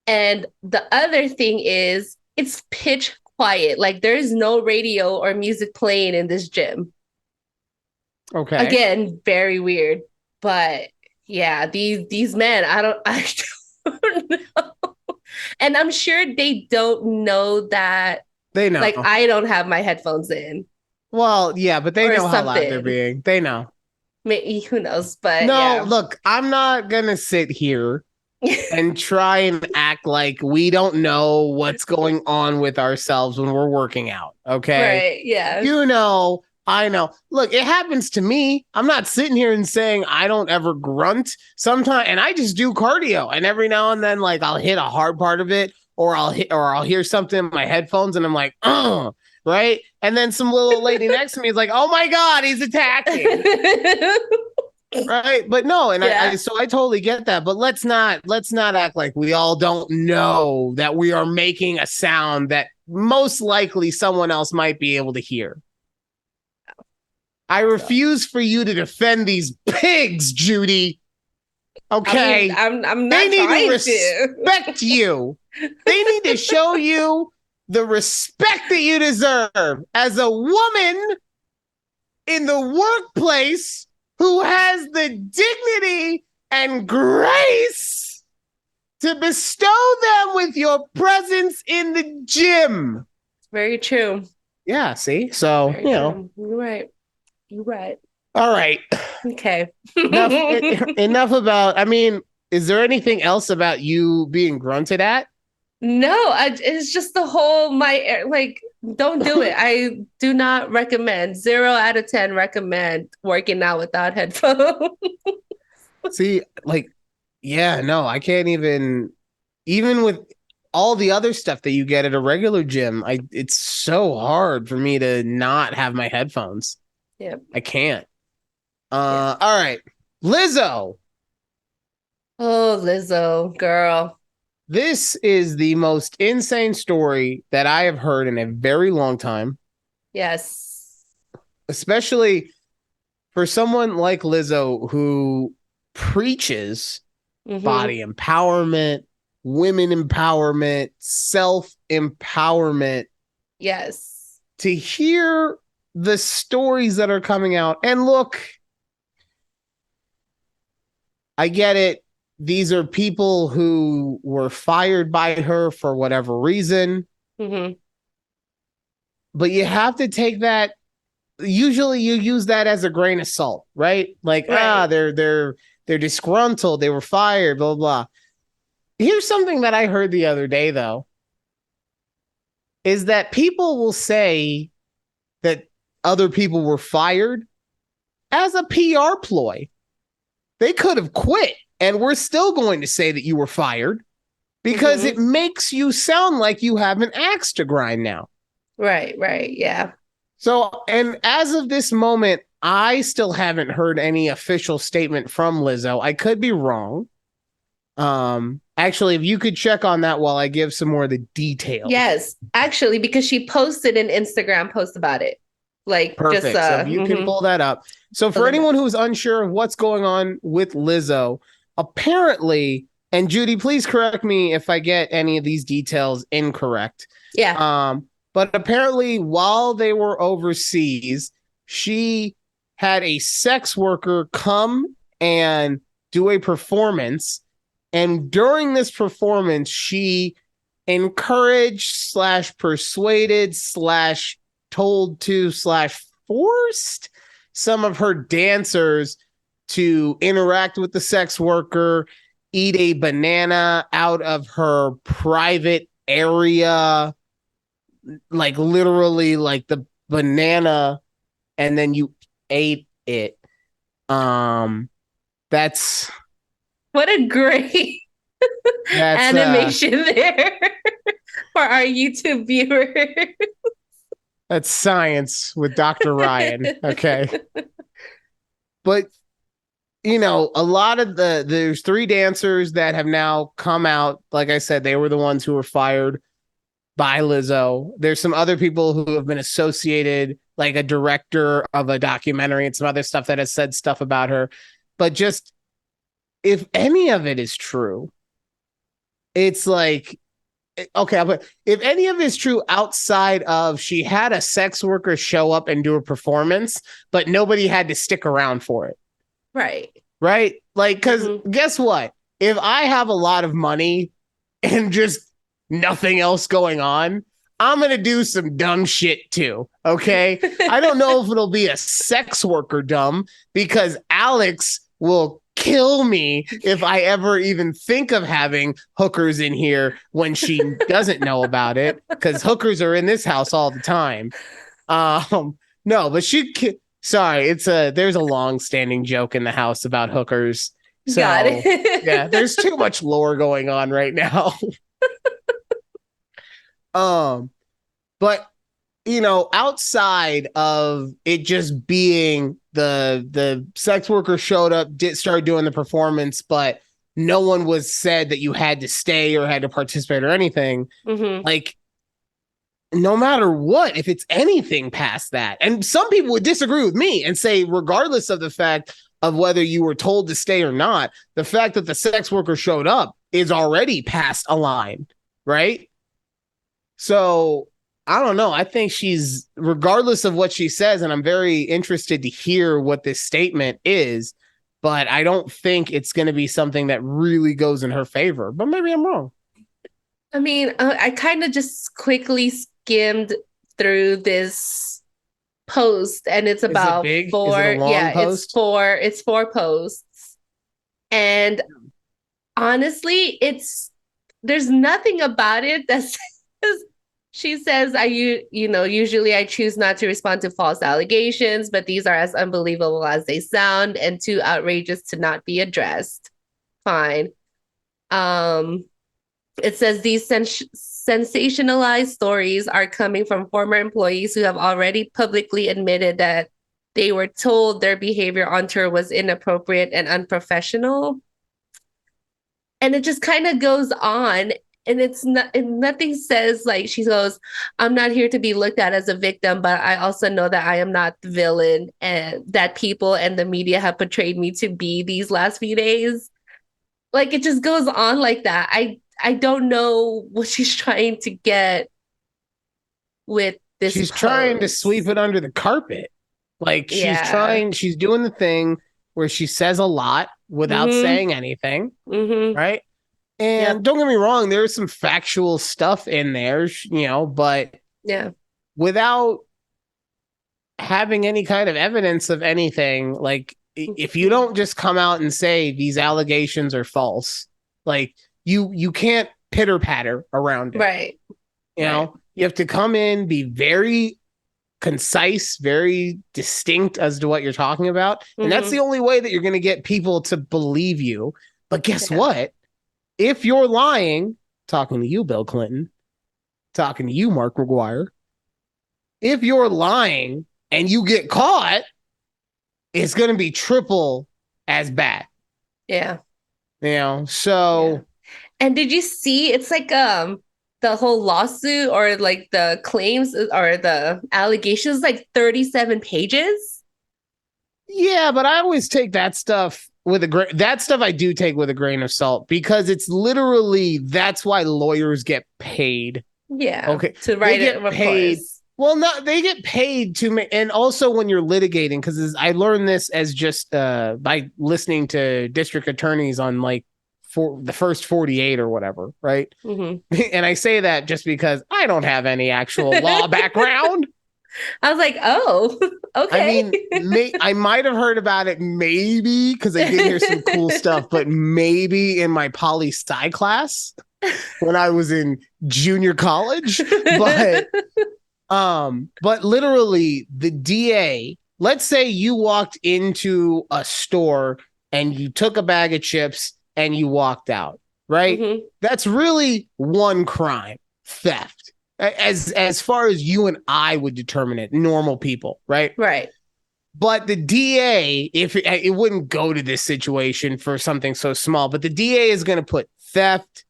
And the other thing is it's pitch quiet. Like there is no radio or music playing in this gym. Okay. Again, very weird. But yeah, these men, I don't know. And I'm sure they don't know that They know. like I don't have my headphones in. Well, yeah, but they Or know how loud they're something. being. They know. Maybe, who knows? But No, yeah. look, I'm not gonna sit here and try and act like we don't know what's going on with ourselves when we're working out. Okay. Right. Yeah. You know, I know. Look, it happens to me. I'm not sitting here and saying I don't ever grunt sometimes, and I just do cardio. And every now and then, like I'll hit a hard part of it, or I'll hear something in my headphones, and I'm like, right. And then some little lady next to me is like, oh my God, he's attacking. Right. But no, and Yeah. so I totally get that. But let's not act like we all don't know that we are making a sound that most likely someone else might be able to hear. I refuse for you to defend these pigs, Judy. Okay. I mean, I'm not they need trying to respect you. They need to show you the respect that you deserve as a woman in the workplace who has the dignity and grace to bestow them with your presence in the gym. Very true. Yeah, see? So, Very true. You're right. You're right. All right. Okay. enough about, I mean, is there anything else about you being grunted at? No, it's just the whole like don't do it. I do not recommend. 0 out of 10 recommend working out without headphones. See, like, yeah, no, I can't even with all the other stuff that you get at a regular gym. It's so hard for me to not have my headphones. Yeah. I can't. All right. Lizzo. Oh, Lizzo, girl. This is the most insane story that I have heard in a very long time. Yes. Especially for someone like Lizzo who preaches body empowerment, women empowerment, self empowerment. Yes. To hear the stories that are coming out, and look, I get it. These are people who were fired by her for whatever reason. But you have to take that. Usually you use that as a grain of salt, right? Like, right. They're disgruntled. They were fired, blah, blah. Here's something that I heard the other day, though, is that people will say that other people were fired as a PR ploy. They could have quit, and we're still going to say that you were fired because it makes you sound like you have an axe to grind now. Right, yeah. So, and as of this moment, I still haven't heard any official statement from Lizzo. I could be wrong. Actually, if you could check on that while I give some more of the details. Yes, actually, because she posted an Instagram post about it. Like, perfect. Just, so if you can pull that up. So for anyone who's unsure of what's going on with Lizzo, apparently, and Judy, please correct me if I get any of these details incorrect. Yeah. But apparently, while they were overseas, she had a sex worker come and do a performance. And during this performance, she encouraged / persuaded / told to / forced some of her dancers to interact with the sex worker, eat a banana out of her private area, like literally like the banana, and then you ate it. That's what a great animation there for our YouTube viewers. That's science with Dr. Ryan. Okay. But, you know, a lot of there's 3 dancers that have now come out. Like I said, they were the ones who were fired. by Lizzo. There's some other people who have been associated, like a director of a documentary and some other stuff that has said stuff about her. But just if any of it is true, it's like, okay, but if any of it is true outside of she had a sex worker show up and do a performance, but nobody had to stick around for it. Right. Right? Like, because guess what? If I have a lot of money and just nothing else going on, I'm going to do some dumb shit too. Okay. I don't know if it'll be a sex worker dumb, because Alex will kill me if I ever even think of having hookers in here when she doesn't know about it, because hookers are in this house all the time. No, but sorry, there's a long-standing joke in the house about hookers. So Got it. yeah, there's too much lore going on right now. But outside of it just being the sex worker showed up, started doing the performance, but no one was said that you had to stay or had to participate or anything. Like, no matter what, if it's anything past that, and some people would disagree with me and say, regardless of the fact of whether you were told to stay or not, the fact that the sex worker showed up is already past a line, right? So I don't know. I think she's, regardless of what she says, and I'm very interested to hear what this statement is, but I don't think it's going to be something that really goes in her favor. But maybe I'm wrong. I mean, I kind of just quickly skimmed through this post, and it's about four. It's four posts, and honestly, there's nothing about it that says. She says, usually I choose not to respond to false allegations, but these are as unbelievable as they sound and too outrageous to not be addressed. Fine. It says these sensationalized stories are coming from former employees who have already publicly admitted that they were told their behavior on tour was inappropriate and unprofessional. And it just kind of goes on. And nothing says, like, she goes, I'm not here to be looked at as a victim, but I also know that I am not the villain and that people and the media have portrayed me to be these last few days. Like, it just goes on like that. I don't know what she's trying to get with this. She's trying to sweep it under the carpet. Like, she's doing the thing where she says a lot without saying anything, right? And don't get me wrong, there's some factual stuff in there, but without having any kind of evidence of anything, like, if you don't just come out and say these allegations are false, like, you can't pitter patter around it. Right. You have to come in, be very concise, very distinct as to what you're talking about. And that's the only way that you're going to get people to believe you. But guess what? If you're lying, talking to you, Bill Clinton, talking to you, Mark McGuire, if you're lying and you get caught, it's going to be triple as bad. Yeah. So. And did you see, it's like the whole lawsuit or like the claims or the allegations, like 37 pages? Yeah, but I always take that stuff I do take with a grain of salt, because it's literally, that's why lawyers get paid. Yeah. Okay. To write it. Paid. Well, no, they get paid and also when you're litigating, because I learned this as just by listening to district attorneys on like for the first 48 or whatever, right? And I say that just because I don't have any actual law background. I was like, oh, okay. I mean, I might have heard about it maybe because I did hear some cool stuff, but maybe in my poli-sci class when I was in junior college. But literally the DA, let's say you walked into a store and you took a bag of chips and you walked out, right? That's really one crime, theft. As far as you and I would determine it, normal people, right? Right. But the DA, if it wouldn't go to this situation for something so small, but the DA is going to put theft,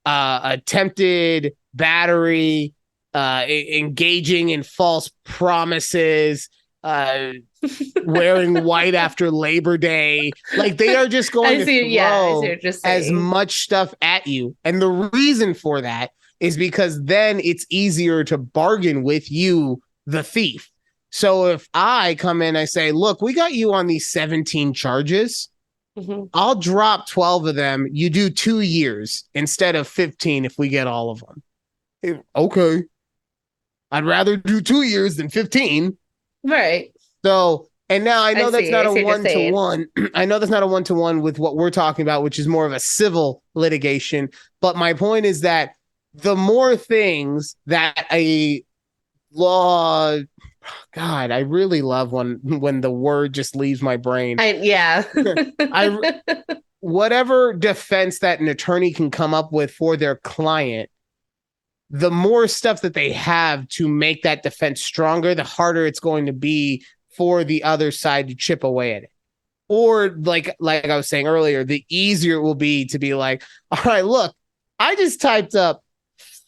attempted battery, engaging in false promises, wearing white after Labor Day. Like they are just going to throw as much stuff at you. And the reason for that is because then it's easier to bargain with you, the thief. So if I come in, I say, look, we got you on these 17 charges. Mm-hmm. I'll drop 12 of them. You do 2 years instead of 15 if we get all of them. Okay. I'd rather do 2 years than 15. Right. So, and now I know that's not a one-to-one. I know that's not a one-to-one with what we're talking about, which is more of a civil litigation. But my point is that the more things that a law, God, I really love when the word just leaves my brain. Whatever defense that an attorney can come up with for their client, the more stuff that they have to make that defense stronger, the harder it's going to be for the other side to chip away at it. Or like I was saying earlier, the easier it will be to be like, all right, look, I just typed up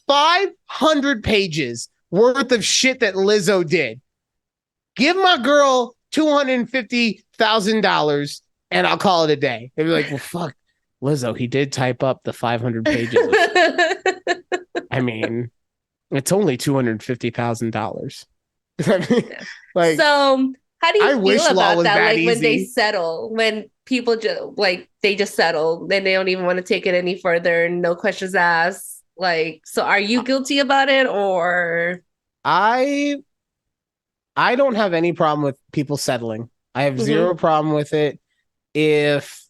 500 pages worth of shit that Lizzo did. Give my girl $250,000 and I'll call it a day. They'd be like, well, fuck, Lizzo, he did type up the 500 pages. I mean, it's only $250,000. Like, so how do you feel about that? Like easy. When they settle, when people they just settle, then they don't even want to take it any further, no questions asked. Like, so are you guilty about it, or? I don't have any problem with people settling. I have zero problem with it. If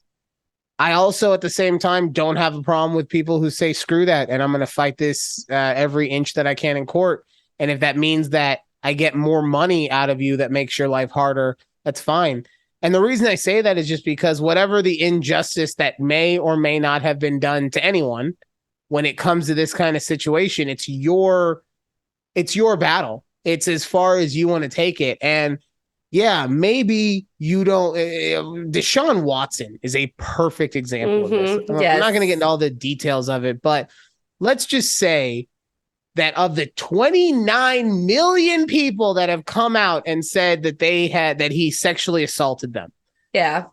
I also at the same time don't have a problem with people who say screw that and I'm going to fight this every inch that I can in court. And if that means that I get more money out of you that makes your life harder, that's fine. And the reason I say that is just because whatever the injustice that may or may not have been done to anyone, when it comes to this kind of situation, it's your battle. It's as far as you want to take it. And yeah, maybe you don't. Deshaun Watson is a perfect example of this. I'm not going to get into all the details of it, but let's just say that of the 29 million people that have come out and said that that he sexually assaulted them. Yeah.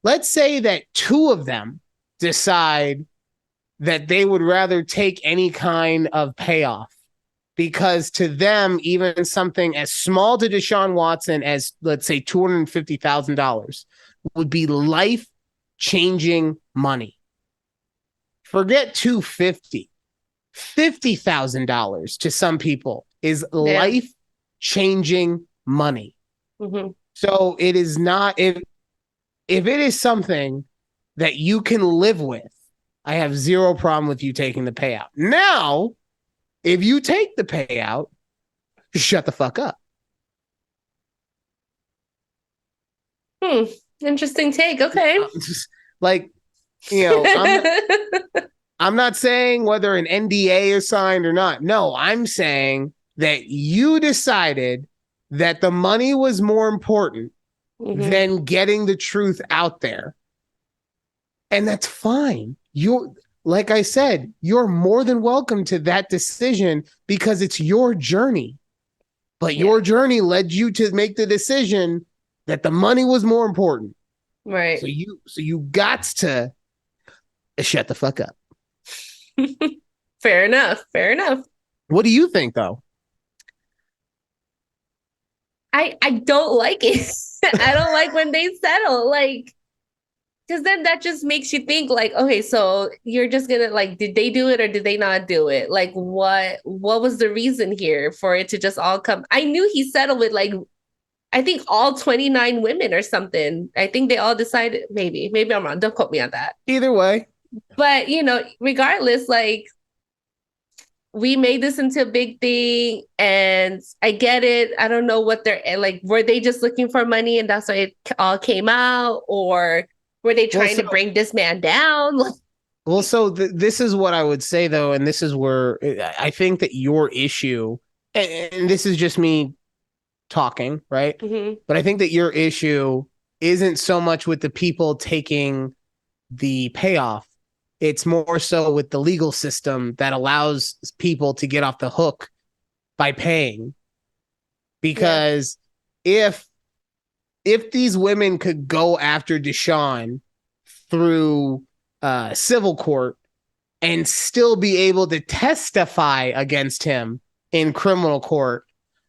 Let's say that 2 of them decide that they would rather take any kind of payoff. Because to them, even something as small to Deshaun Watson as, let's say, $250,000 would be life-changing money. Forget $250,000. $50,000 to some people is life-changing money. Mm-hmm. So it is not, if it is something that you can live with, I have zero problem with you taking the payout. Now, if you take the payout, shut the fuck up. Interesting take. Okay. I'm not saying whether an NDA is signed or not. No, I'm saying that you decided that the money was more important than getting the truth out there. And that's fine. Like I said, you're more than welcome to that decision because it's your journey. But your journey led you to make the decision that the money was more important. Right. So you got to shut the fuck up. Fair enough. What do you think, though? I don't like it. I don't like when they settle. Like, because then that just makes you think like, okay, so you're just gonna like, did they do it or did they not do it? Like, what was the reason here for it to just all come? I knew he settled with like, I think all 29 women or something. I think they all decided, maybe I'm wrong. Don't quote me on that. Either way. But, regardless, like, we made this into a big thing and I get it. I don't know what they're like. Were they just looking for money and that's why it all came out? Or were they trying to bring this man down? Well, so this is what I would say, though. And this is where I think that your issue, and this is just me talking, right? Mm-hmm. But I think that your issue isn't so much with the people taking the payoff. It's more so with the legal system that allows people to get off the hook by paying. Because if these women could go after Deshaun through civil court and still be able to testify against him in criminal court,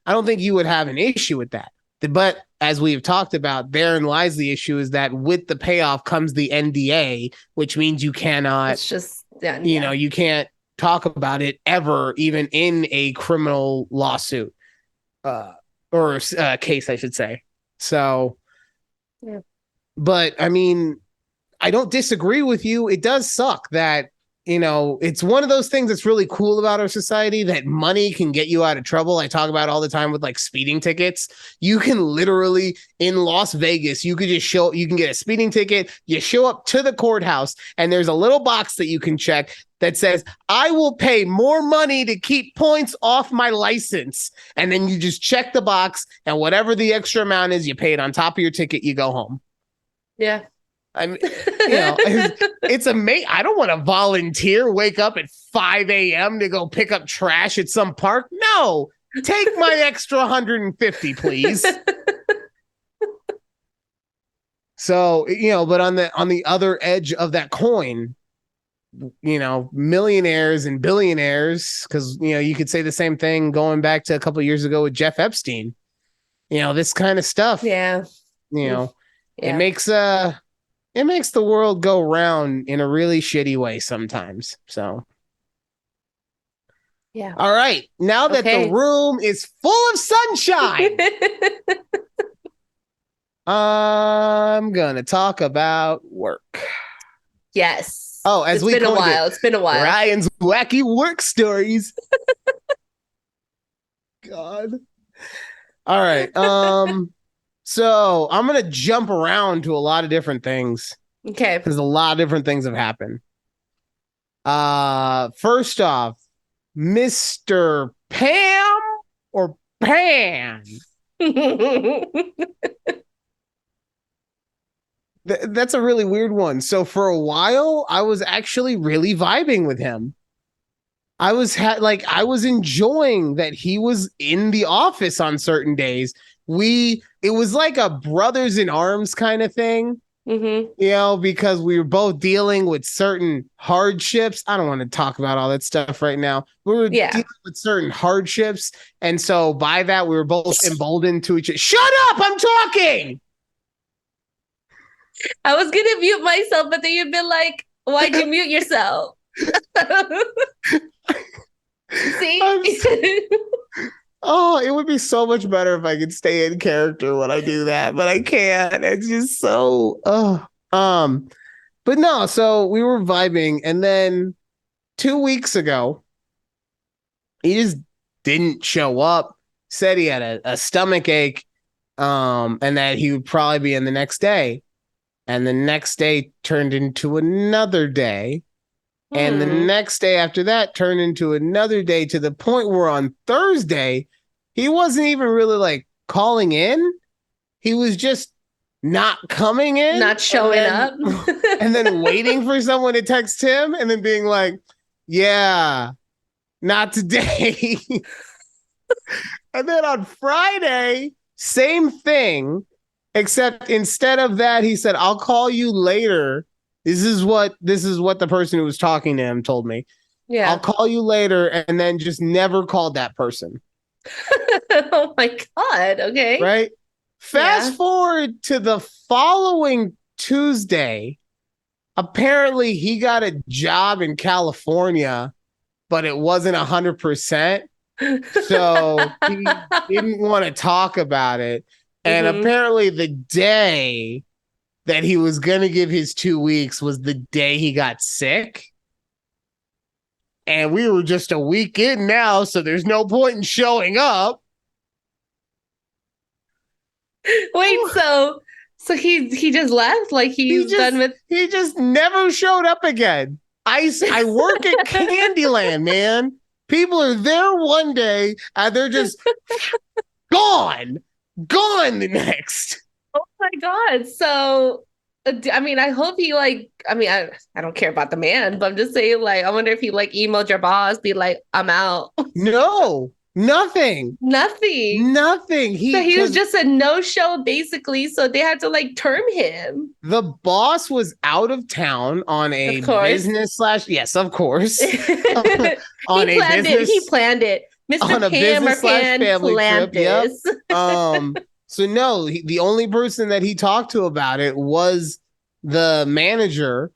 I don't think you would have an issue with that. But as we've talked about, therein lies the issue, is that with the payoff comes the NDA, which means you cannot, it's just done. You know, you can't talk about it ever, even in a criminal lawsuit or case, I should say. So, but I mean, I don't disagree with you. It does suck that, you know, it's one of those things that's really cool about our society, that money can get you out of trouble. I talk about all the time with like speeding tickets. You can literally, in Las Vegas, you can get a speeding ticket. You show up to the courthouse and there's a little box that you can check that says, I will pay more money to keep points off my license. And then you just check the box, and whatever the extra amount is, you pay it on top of your ticket. You go home. Yeah. I mean, you know, it's amazing. I don't want to volunteer, wake up at 5 a.m. to go pick up trash at some park. No, take my extra 150, please. So, you know, but on the other edge of that coin, you know, millionaires and billionaires, because, you know, you could say the same thing going back to a couple of years ago with Jeff Epstein. You know, this kind of stuff. Yeah. You know, it makes the world go round in a really shitty way sometimes. So, yeah. All right. Now that the room is full of sunshine, I'm going to talk about work. Yes. Oh, it's been a while. It's been a while. Ryan's wacky work stories. God. All right. So I'm going to jump around to a lot of different things. Okay. Because a lot of different things have happened. First off, Mr. Pam or Pan? That's a really weird one. So for a while, I was actually really vibing with him. I was enjoying that he was in the office on certain days. It was like a brothers in arms kind of thing, you know, because we were both dealing with certain hardships. I don't want to talk about all that stuff right now. We were dealing with certain hardships. And so by that, we were both emboldened to each other. Shut up! I'm talking! I was going to mute myself, but then you'd been like, why'd you mute yourself? See? Oh, it would be so much better if I could stay in character when I do that, but I can't. It's just so but no, so we were vibing, and then 2 weeks ago, he just didn't show up, said he had a stomach ache, and that he would probably be in the next day. And the next day turned into another day. And the next day after that turned into another day, to the point where on Thursday, he wasn't even really like calling in. He was just not coming in. Not showing up. And then waiting for someone to text him and then being like, yeah, not today. And then on Friday, same thing, except instead of that, he said, I'll call you later. This is what the person who was talking to him told me. Yeah. I'll call you later, and then just never called that person. Oh my God. Okay. Right. Fast forward to the following Tuesday. Apparently he got a job in California, but it wasn't 100%. So he didn't want to talk about it. And apparently the day that he was going to give his 2 weeks was the day he got sick. And we were just a week in now, so there's no point in showing up. Wait, so he just left? Like he just never showed up again. I work at Candyland, man. People are there one day and they're just gone the next. Oh my God. So I mean, I hope he like. I mean, I don't care about the man, but I'm just saying, like, I wonder if he like emailed your boss, be like, "I'm out." No, nothing, Nothing. nothing. So he was Because just a no-show, basically. So they had to like term him. the boss was out of town on Of a course. business slash, yes, of course, He on a planned it. He business planned it. on Mr. a Pam or business slash Pan family trip. planned Yep. this. So no, the only person that he talked to about it was the manager,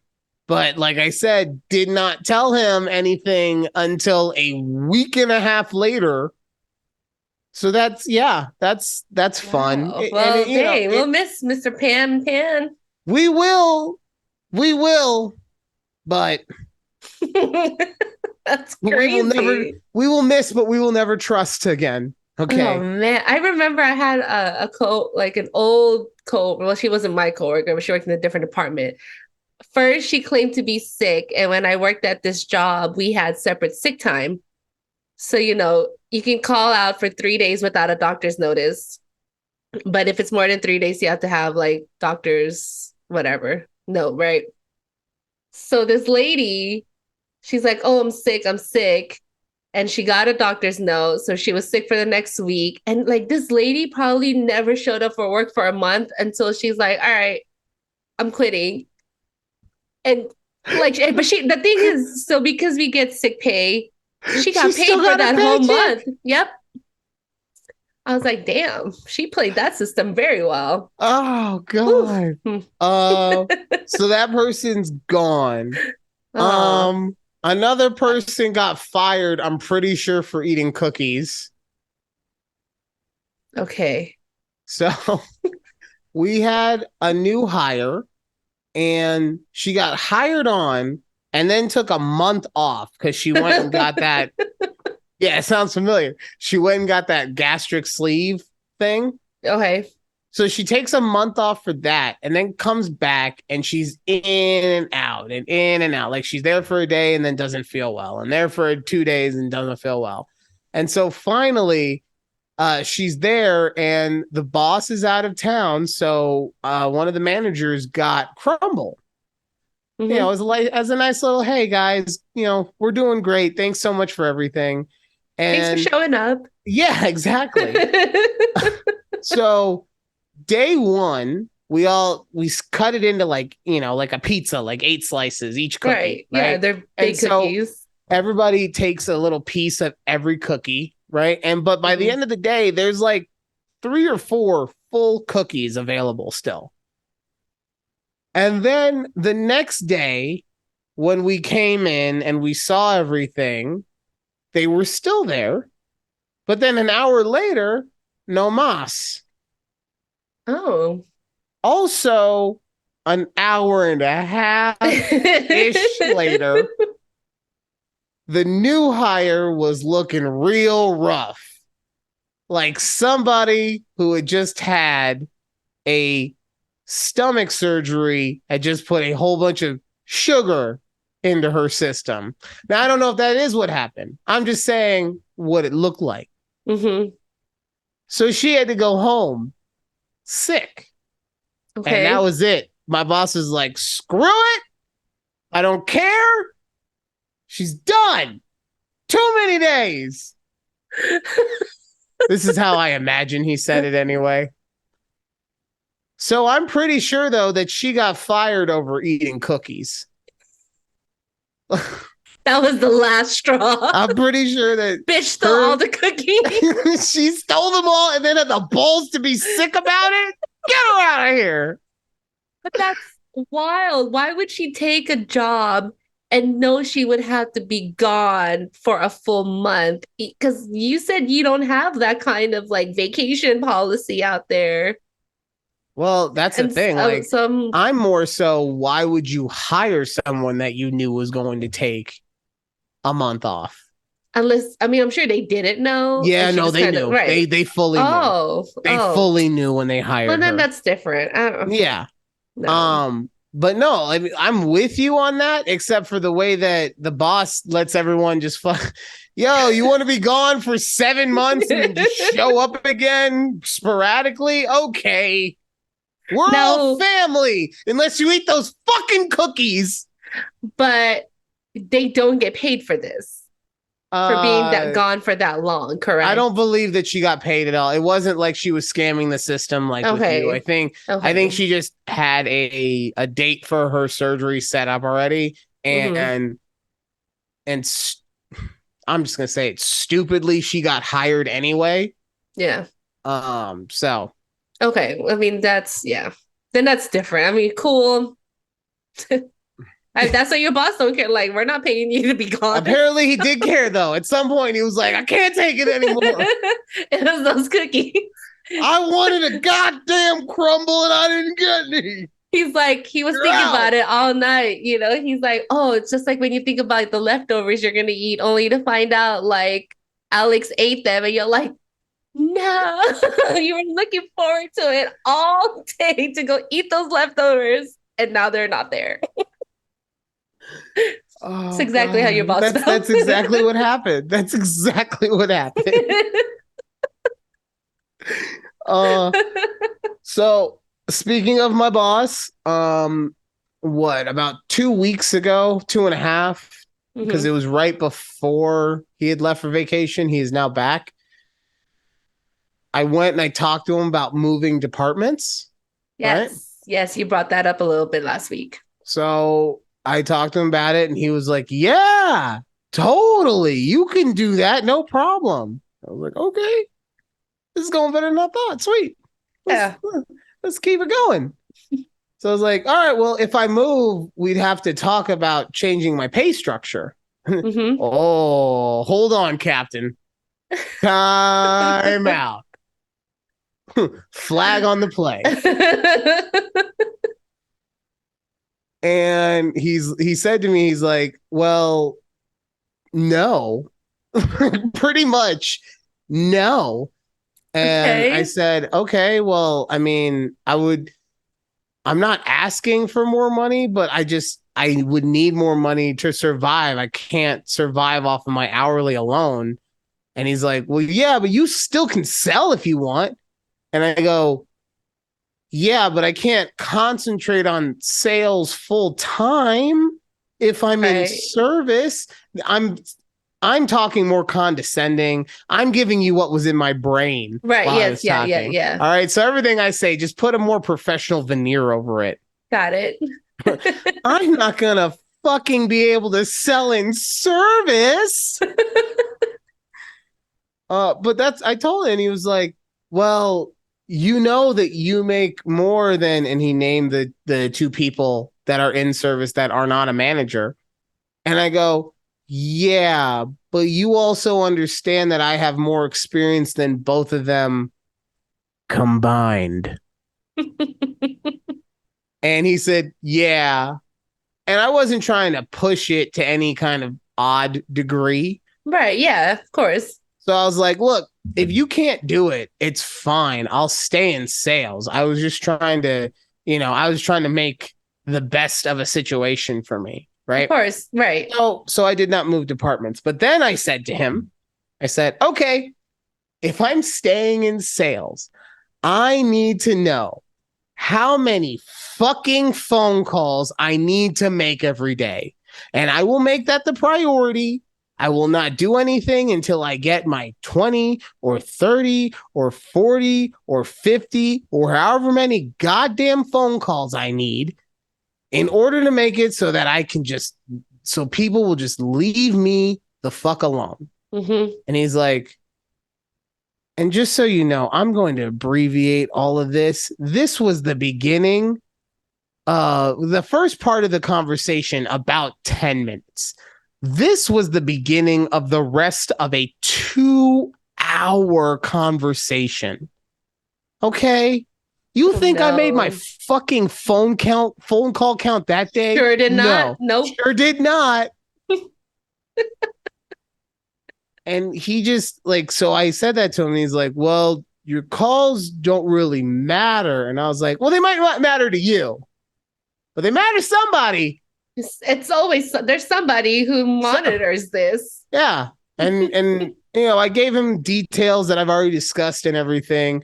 but like I said, did not tell him anything until a week and a half later. So that's fun. Wow. And Well, dang, we'll miss Mr. Pam Pan. we will, we will, but That's we will never, crazy. we will miss, but we will never trust again. Oh Okay. man, I remember I had like an old well, she wasn't my coworker, but she worked in a different department. First, she claimed to be sick, and when I worked at this job, we had separate sick time. So, you can call out for 3 days without a doctor's notice. But if it's more than 3 days, you have to have like doctors, whatever. No, right? So this lady, she's like, "Oh, I'm sick. I'm sick." And she got a doctor's note. So she was sick for the next week. And like this lady probably never showed up for work for a month until she's like, "All right, I'm quitting." And like, but the thing is, so because we get sick pay, she She got still paid for got a that whole paycheck. month. Yep. I was like, damn, she played that system very well. Oh Whew. God. Uh so that person's gone. Oh, Another person got fired, I'm pretty sure, for eating cookies. okay. So we had a new hire and she got hired on and then took a month off because she went and got that. Yeah, it sounds familiar. She went and got that gastric sleeve thing. Okay. So she takes a month off for that and then comes back and she's in and out and in and out. Like she's there for a day and then doesn't feel well, and there for 2 days and doesn't feel well. And so finally, she's there and the boss is out of town. So one of the managers got Crumble. Mm-hmm. As a nice little, hey guys, we're doing great. Thanks so much for everything. Thanks for And showing up. yeah, exactly. So day one, we cut it into like a pizza, like 8 slices each cookie, Right. Yeah, right? they're And big so cookies. everybody takes a little piece of every cookie, right? But by the Mm-hmm. end of the day, there's like 3 or 4 full cookies available still. And then the next day, when we came in and we saw everything, they were still there. But then an hour later, no mas. Oh. Also, an hour and a half ish later, the new hire was looking real rough. Like somebody who had just had a stomach surgery had just put a whole bunch of sugar into her system. Now, I don't know if that is what happened. I'm just saying what it looked like. Mm-hmm. So she had to go home sick. Okay. And that was it. My boss is like, screw it. I don't care. She's done. Too many days. This is how I imagine he said it anyway. So I'm pretty sure, though, that she got fired over eating cookies. That was the last straw. I'm pretty sure that bitch stole all the cookies. She stole them all and then had the balls to be sick about it. Get her out of here. But that's wild. Why would she take a job and know she would have to be gone for a full month? Because you said you don't have that kind of like vacation policy out there. Well, that's the thing. Like, I'm more so, why would you hire someone that you knew was going to take a month off? Unless, I mean, I'm sure they didn't know. Yeah, no, they knew. Right. They fully knew. They fully knew when they hired her. Well, then that's different. I don't know. Yeah. No. But no, I mean, I'm with you on that, except for the way that the boss lets everyone just fuck. Yo, you want to be gone for 7 months and then just show up again sporadically? Okay. We're all family unless you eat those fucking cookies. But they don't get paid for this. For being gone for that long, correct? I don't believe that she got paid at all. It wasn't like she was scamming the system like with you. I think she just had a date for her surgery set up already, and I'm just gonna say it stupidly. She got hired anyway. Yeah. So. Okay. I mean, then that's different. I mean, cool. That's what your boss don't care. Like, we're not paying you to be gone. Apparently he did care though. At some point he was like, I can't take it anymore. It was those cookies. I wanted a goddamn crumble and I didn't get any. He's like, he was thinking about it all night. You know, he's like, oh, it's just like when you think about the leftovers you're going to eat only to find out like Alex ate them. And you're like, no, you were looking forward to it all day to go eat those leftovers. And now they're not there. That's exactly how your boss felt. That's exactly what happened. That's exactly what happened. So speaking of my boss, about 2 weeks ago, 2.5, because it was right before he had left for vacation. He is now back. I went and I talked to him about moving departments. Yes. Right? Yes, you brought that up a little bit last week. So I talked to him about it and he was like, yeah, totally. You can do that. No problem. I was like, okay, this is going better than I thought. Sweet. Let's keep it going. So I was like, all right, well, if I move, we'd have to talk about changing my pay structure. Oh, hold on, Captain. Time out. Flag on the play. And he said to me, he's like, well, no, pretty much no. And I said, okay, well, I mean, I'm not asking for more money, but I would need more money to survive. I can't survive off of my hourly alone. And he's like, well, yeah, but you still can sell if you want. And I go, yeah, but I can't concentrate on sales full time if I'm in service. I'm talking more condescending. I'm giving you what was in my brain. Right. Yes. Yeah. All right. So everything I say, just put a more professional veneer over it. Got it. I'm not going to fucking be able to sell in service. But I told him, and he was like, well, you know that you make more than, and he named the two people that are in service that are not a manager. And I go, yeah, but you also understand that I have more experience than both of them combined. And he said, yeah. And I wasn't trying to push it to any kind of odd degree. Right. Yeah, of course. So I was like, look, if you can't do it, it's fine. I'll stay in sales. I was just trying to, make the best of a situation for me. Right. Of course. Right. So I did not move departments. But then I said to him, okay, if I'm staying in sales, I need to know how many fucking phone calls I need to make every day. And I will make that the priority. I will not do anything until I get my 20 or 30 or 40 or 50 or however many goddamn phone calls I need in order to make it so that so people will just leave me the fuck alone. And he's like, and just so you know, I'm going to abbreviate all of this. This was the beginning, the first part of the conversation, about 10 minutes. This was the beginning of the rest of a 2-hour conversation. Okay? You think I made my fucking phone call count that day? Sure did not. No. Nope. Sure did not. And he just so I said that to him and he's like, well, your calls don't really matter. And I was like, well, they might not matter to you, but they matter to somebody. It's always, there's somebody who monitors this. Yeah. And I gave him details that I've already discussed and everything.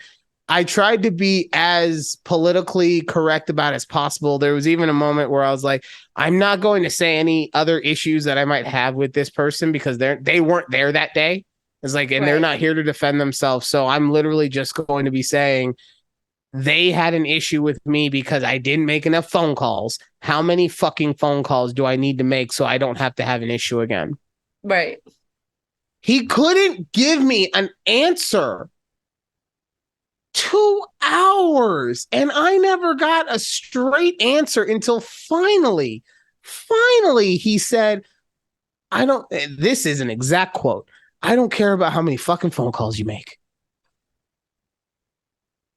I tried to be as politically correct about as possible. There was even a moment where I was like, I'm not going to say any other issues that I might have with this person because they weren't there that day. It's like, and they're not here to defend themselves. So I'm literally just going to be saying they had an issue with me because I didn't make enough phone calls. How many fucking phone calls do I need to make so I don't have to have an issue again? Right. He couldn't give me an answer. 2 hours, and I never got a straight answer until finally he said, I don't, this is an exact quote, I don't care about how many fucking phone calls you make.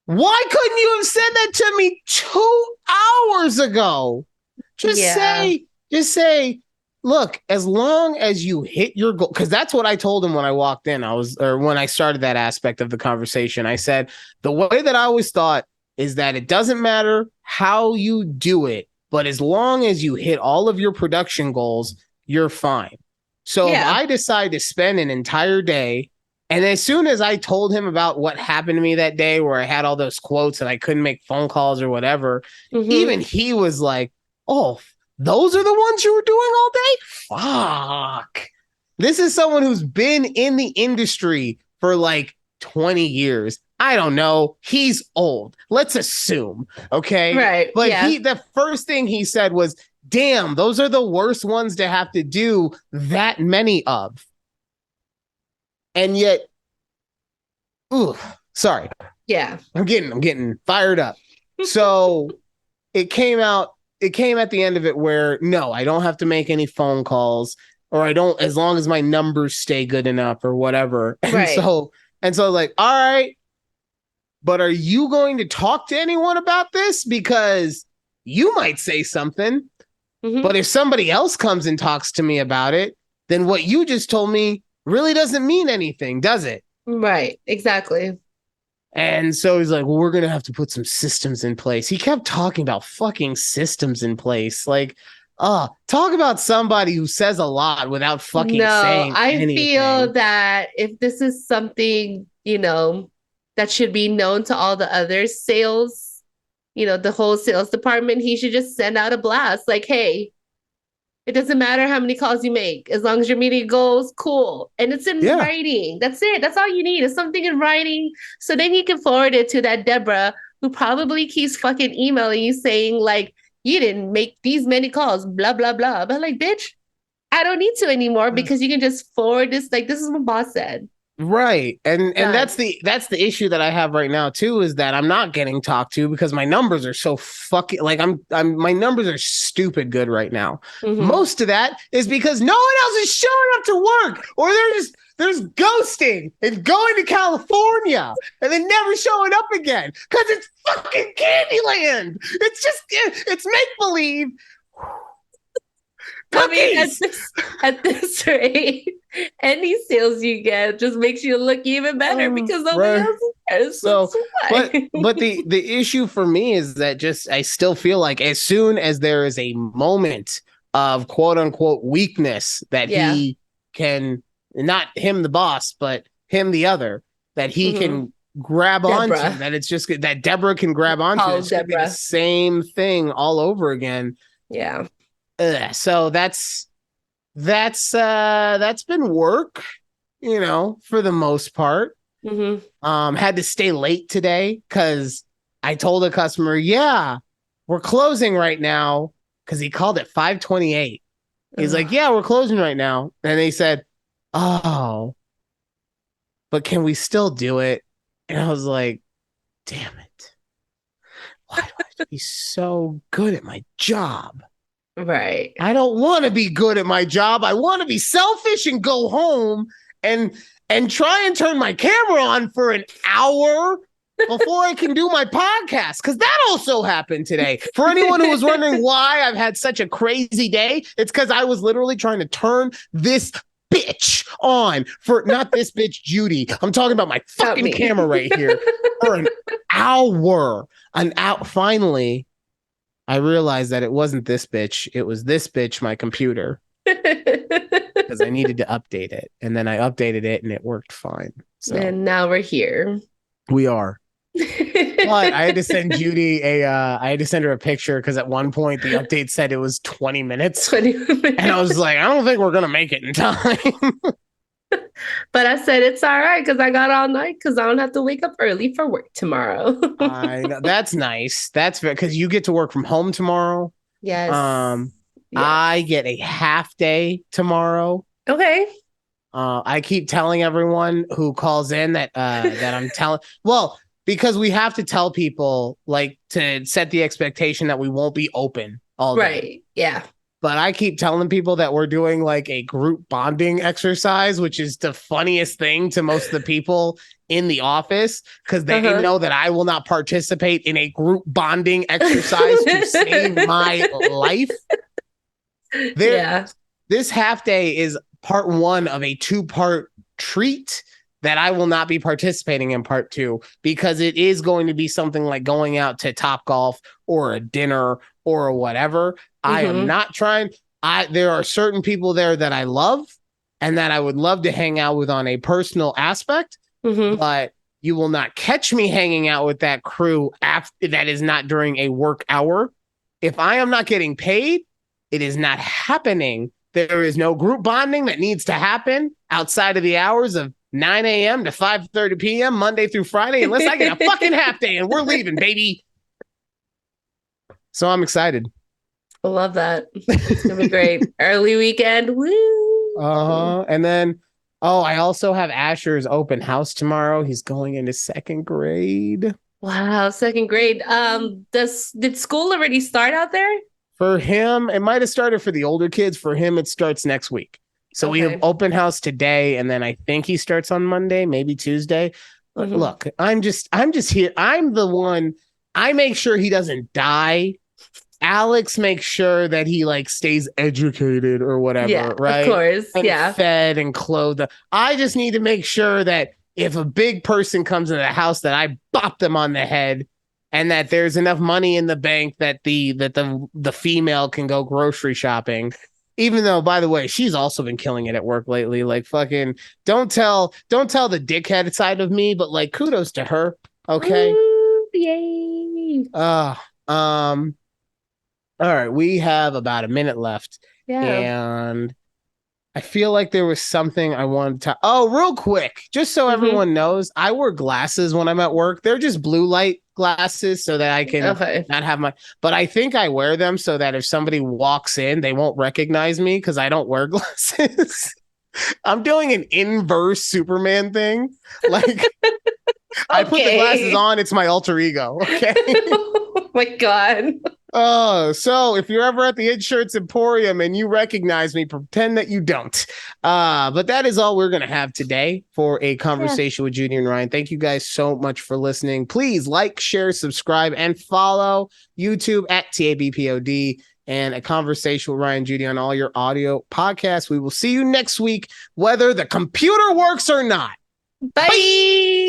Why couldn't you have said that to me 2 hours ago? Just say, look, as long as you hit your goal, because that's what I told him when I walked in. When I started that aspect of the conversation, I said, the way that I always thought is that it doesn't matter how you do it, but as long as you hit all of your production goals, you're fine. So if I decide to spend an entire day, and as soon as I told him about what happened to me that day where I had all those quotes and I couldn't make phone calls or whatever, even he was like, oh, those are the ones you were doing all day? Fuck. This is someone who's been in the industry for like 20 years. I don't know. He's old. Let's assume. Okay. Right. But the first thing he said was, damn, those are the worst ones to have to do that many of. And yet, sorry. Yeah. I'm getting fired up. So it came at the end of it where, no, I don't have to make any phone calls, or I don't, as long as my numbers stay good enough or whatever. And so like, all right, but are you going to talk to anyone about this? Because you might say something, but if somebody else comes and talks to me about it, then what you just told me really doesn't mean anything, does it? Right. Exactly. And so he's like, well, we're going to have to put some systems in place. He kept talking about fucking systems in place. Like, talk about somebody who says a lot without fucking saying anything. I feel that if this is something, that should be known to all the other sales, the whole sales department, he should just send out a blast like, hey, it doesn't matter how many calls you make. As long as your meeting goes, cool. And it's in writing. That's it. That's all you need is something in writing. So then you can forward it to that Deborah who probably keeps fucking emailing you saying like, you didn't make these many calls, blah, blah, blah. But like, bitch, I don't need to anymore because you can just forward this. Like, this is what boss said. Right. And that's the issue that I have right now too, is that I'm not getting talked to because my numbers are so fucking, like, my numbers are stupid good right now. Most of that is because no one else is showing up to work, or there's ghosting and going to California and then never showing up again because it's fucking Candyland. It's make believe. I mean, at this rate, any sales you get just makes you look even better because nobody else cares. So but the issue for me is that I still feel like as soon as there is a moment of quote unquote weakness that he can, not him the boss, but him the other, that he can grab onto, that it's just that Deborah can grab onto. It's gonna be the same thing all over again. Yeah. So that's been work, for the most part. Had to stay late today because I told a customer, yeah, we're closing right now, because he called at 5:28. He's like, yeah, we're closing right now. And they said, oh, but can we still do it? And I was like, damn it. Why do I have to be so good at my job? Right. I don't want to be good at my job. I want to be selfish and go home and try and turn my camera on for an hour before I can do my podcast. Because that also happened today. For anyone who was wondering why I've had such a crazy day, it's because I was literally trying to turn this bitch on for, not this bitch, Judy. I'm talking about my fucking camera right here for an hour. Finally, I realized that it wasn't this bitch. It was this bitch, my computer, because I needed to update it. And then I updated it and it worked fine. So. And now we're here. We are. But I had to send Judy I had to send her a picture because at one point the update said it was 20 minutes. 20 minutes. And I was like, I don't think we're going to make it in time. But I said, it's all right because I got all night because I don't have to wake up early for work tomorrow. I know. That's nice. That's because you get to work from home tomorrow. Yes. Yes. I get a half day tomorrow. Okay. I keep telling everyone who calls in that I'm telling. Well, because we have to tell people like to set the expectation that we won't be open all day. Right. Yeah. But I keep telling people that we're doing like a group bonding exercise, which is the funniest thing to most of the people in the office because they know that I will not participate in a group bonding exercise to save my life. This half day is part one of a 2-part treat that I will not be participating in part 2 because it is going to be something like going out to Topgolf or a dinner or whatever. I am not trying. There are certain people there that I love and that I would love to hang out with on a personal aspect, but you will not catch me hanging out with that crew after that is not during a work hour. If I am not getting paid, it is not happening. There is no group bonding that needs to happen outside of the hours of 9 a.m. to 5:30 p.m. Monday through Friday, unless I get a fucking half day and we're leaving, baby. So I'm excited. I love that. It's going to be great. Early weekend. Woo. And then, I also have Asher's open house tomorrow. He's going into 2nd grade. Wow, 2nd grade. Did school already start out there? For him, it might have started for the older kids. For him, it starts next week. So we have open house today, and then I think he starts on Monday, maybe Tuesday. Look, I'm just here. I'm the one. I make sure he doesn't die. Alex makes sure that he like stays educated or whatever, right? Of course, and fed and clothed. I just need to make sure that if a big person comes into the house, that I bop them on the head, and that there's enough money in the bank that the female can go grocery shopping. Even though, by the way, she's also been killing it at work lately. Like fucking, don't tell the dickhead side of me, but like kudos to her. Okay. Ooh, yay. All right, we have about a minute left. Yeah. And I feel like there was something I wanted to... Oh, real quick, just so everyone knows, I wear glasses when I'm at work. They're just blue light glasses so that I can not have my... But I think I wear them so that if somebody walks in, they won't recognize me because I don't wear glasses. I'm doing an inverse Superman thing. Like, I put the glasses on, it's my alter ego, okay? Oh my God. Oh, so if you're ever at the Insurance Emporium and you recognize me, pretend that you don't. But that is all we're going to have today for a conversation with Judy and Ryan. Thank you guys so much for listening. Please like, share, subscribe, and follow YouTube at TABPOD and A Conversation with Ryan and Judy on all your audio podcasts. We will see you next week, whether the computer works or not. Bye. Bye.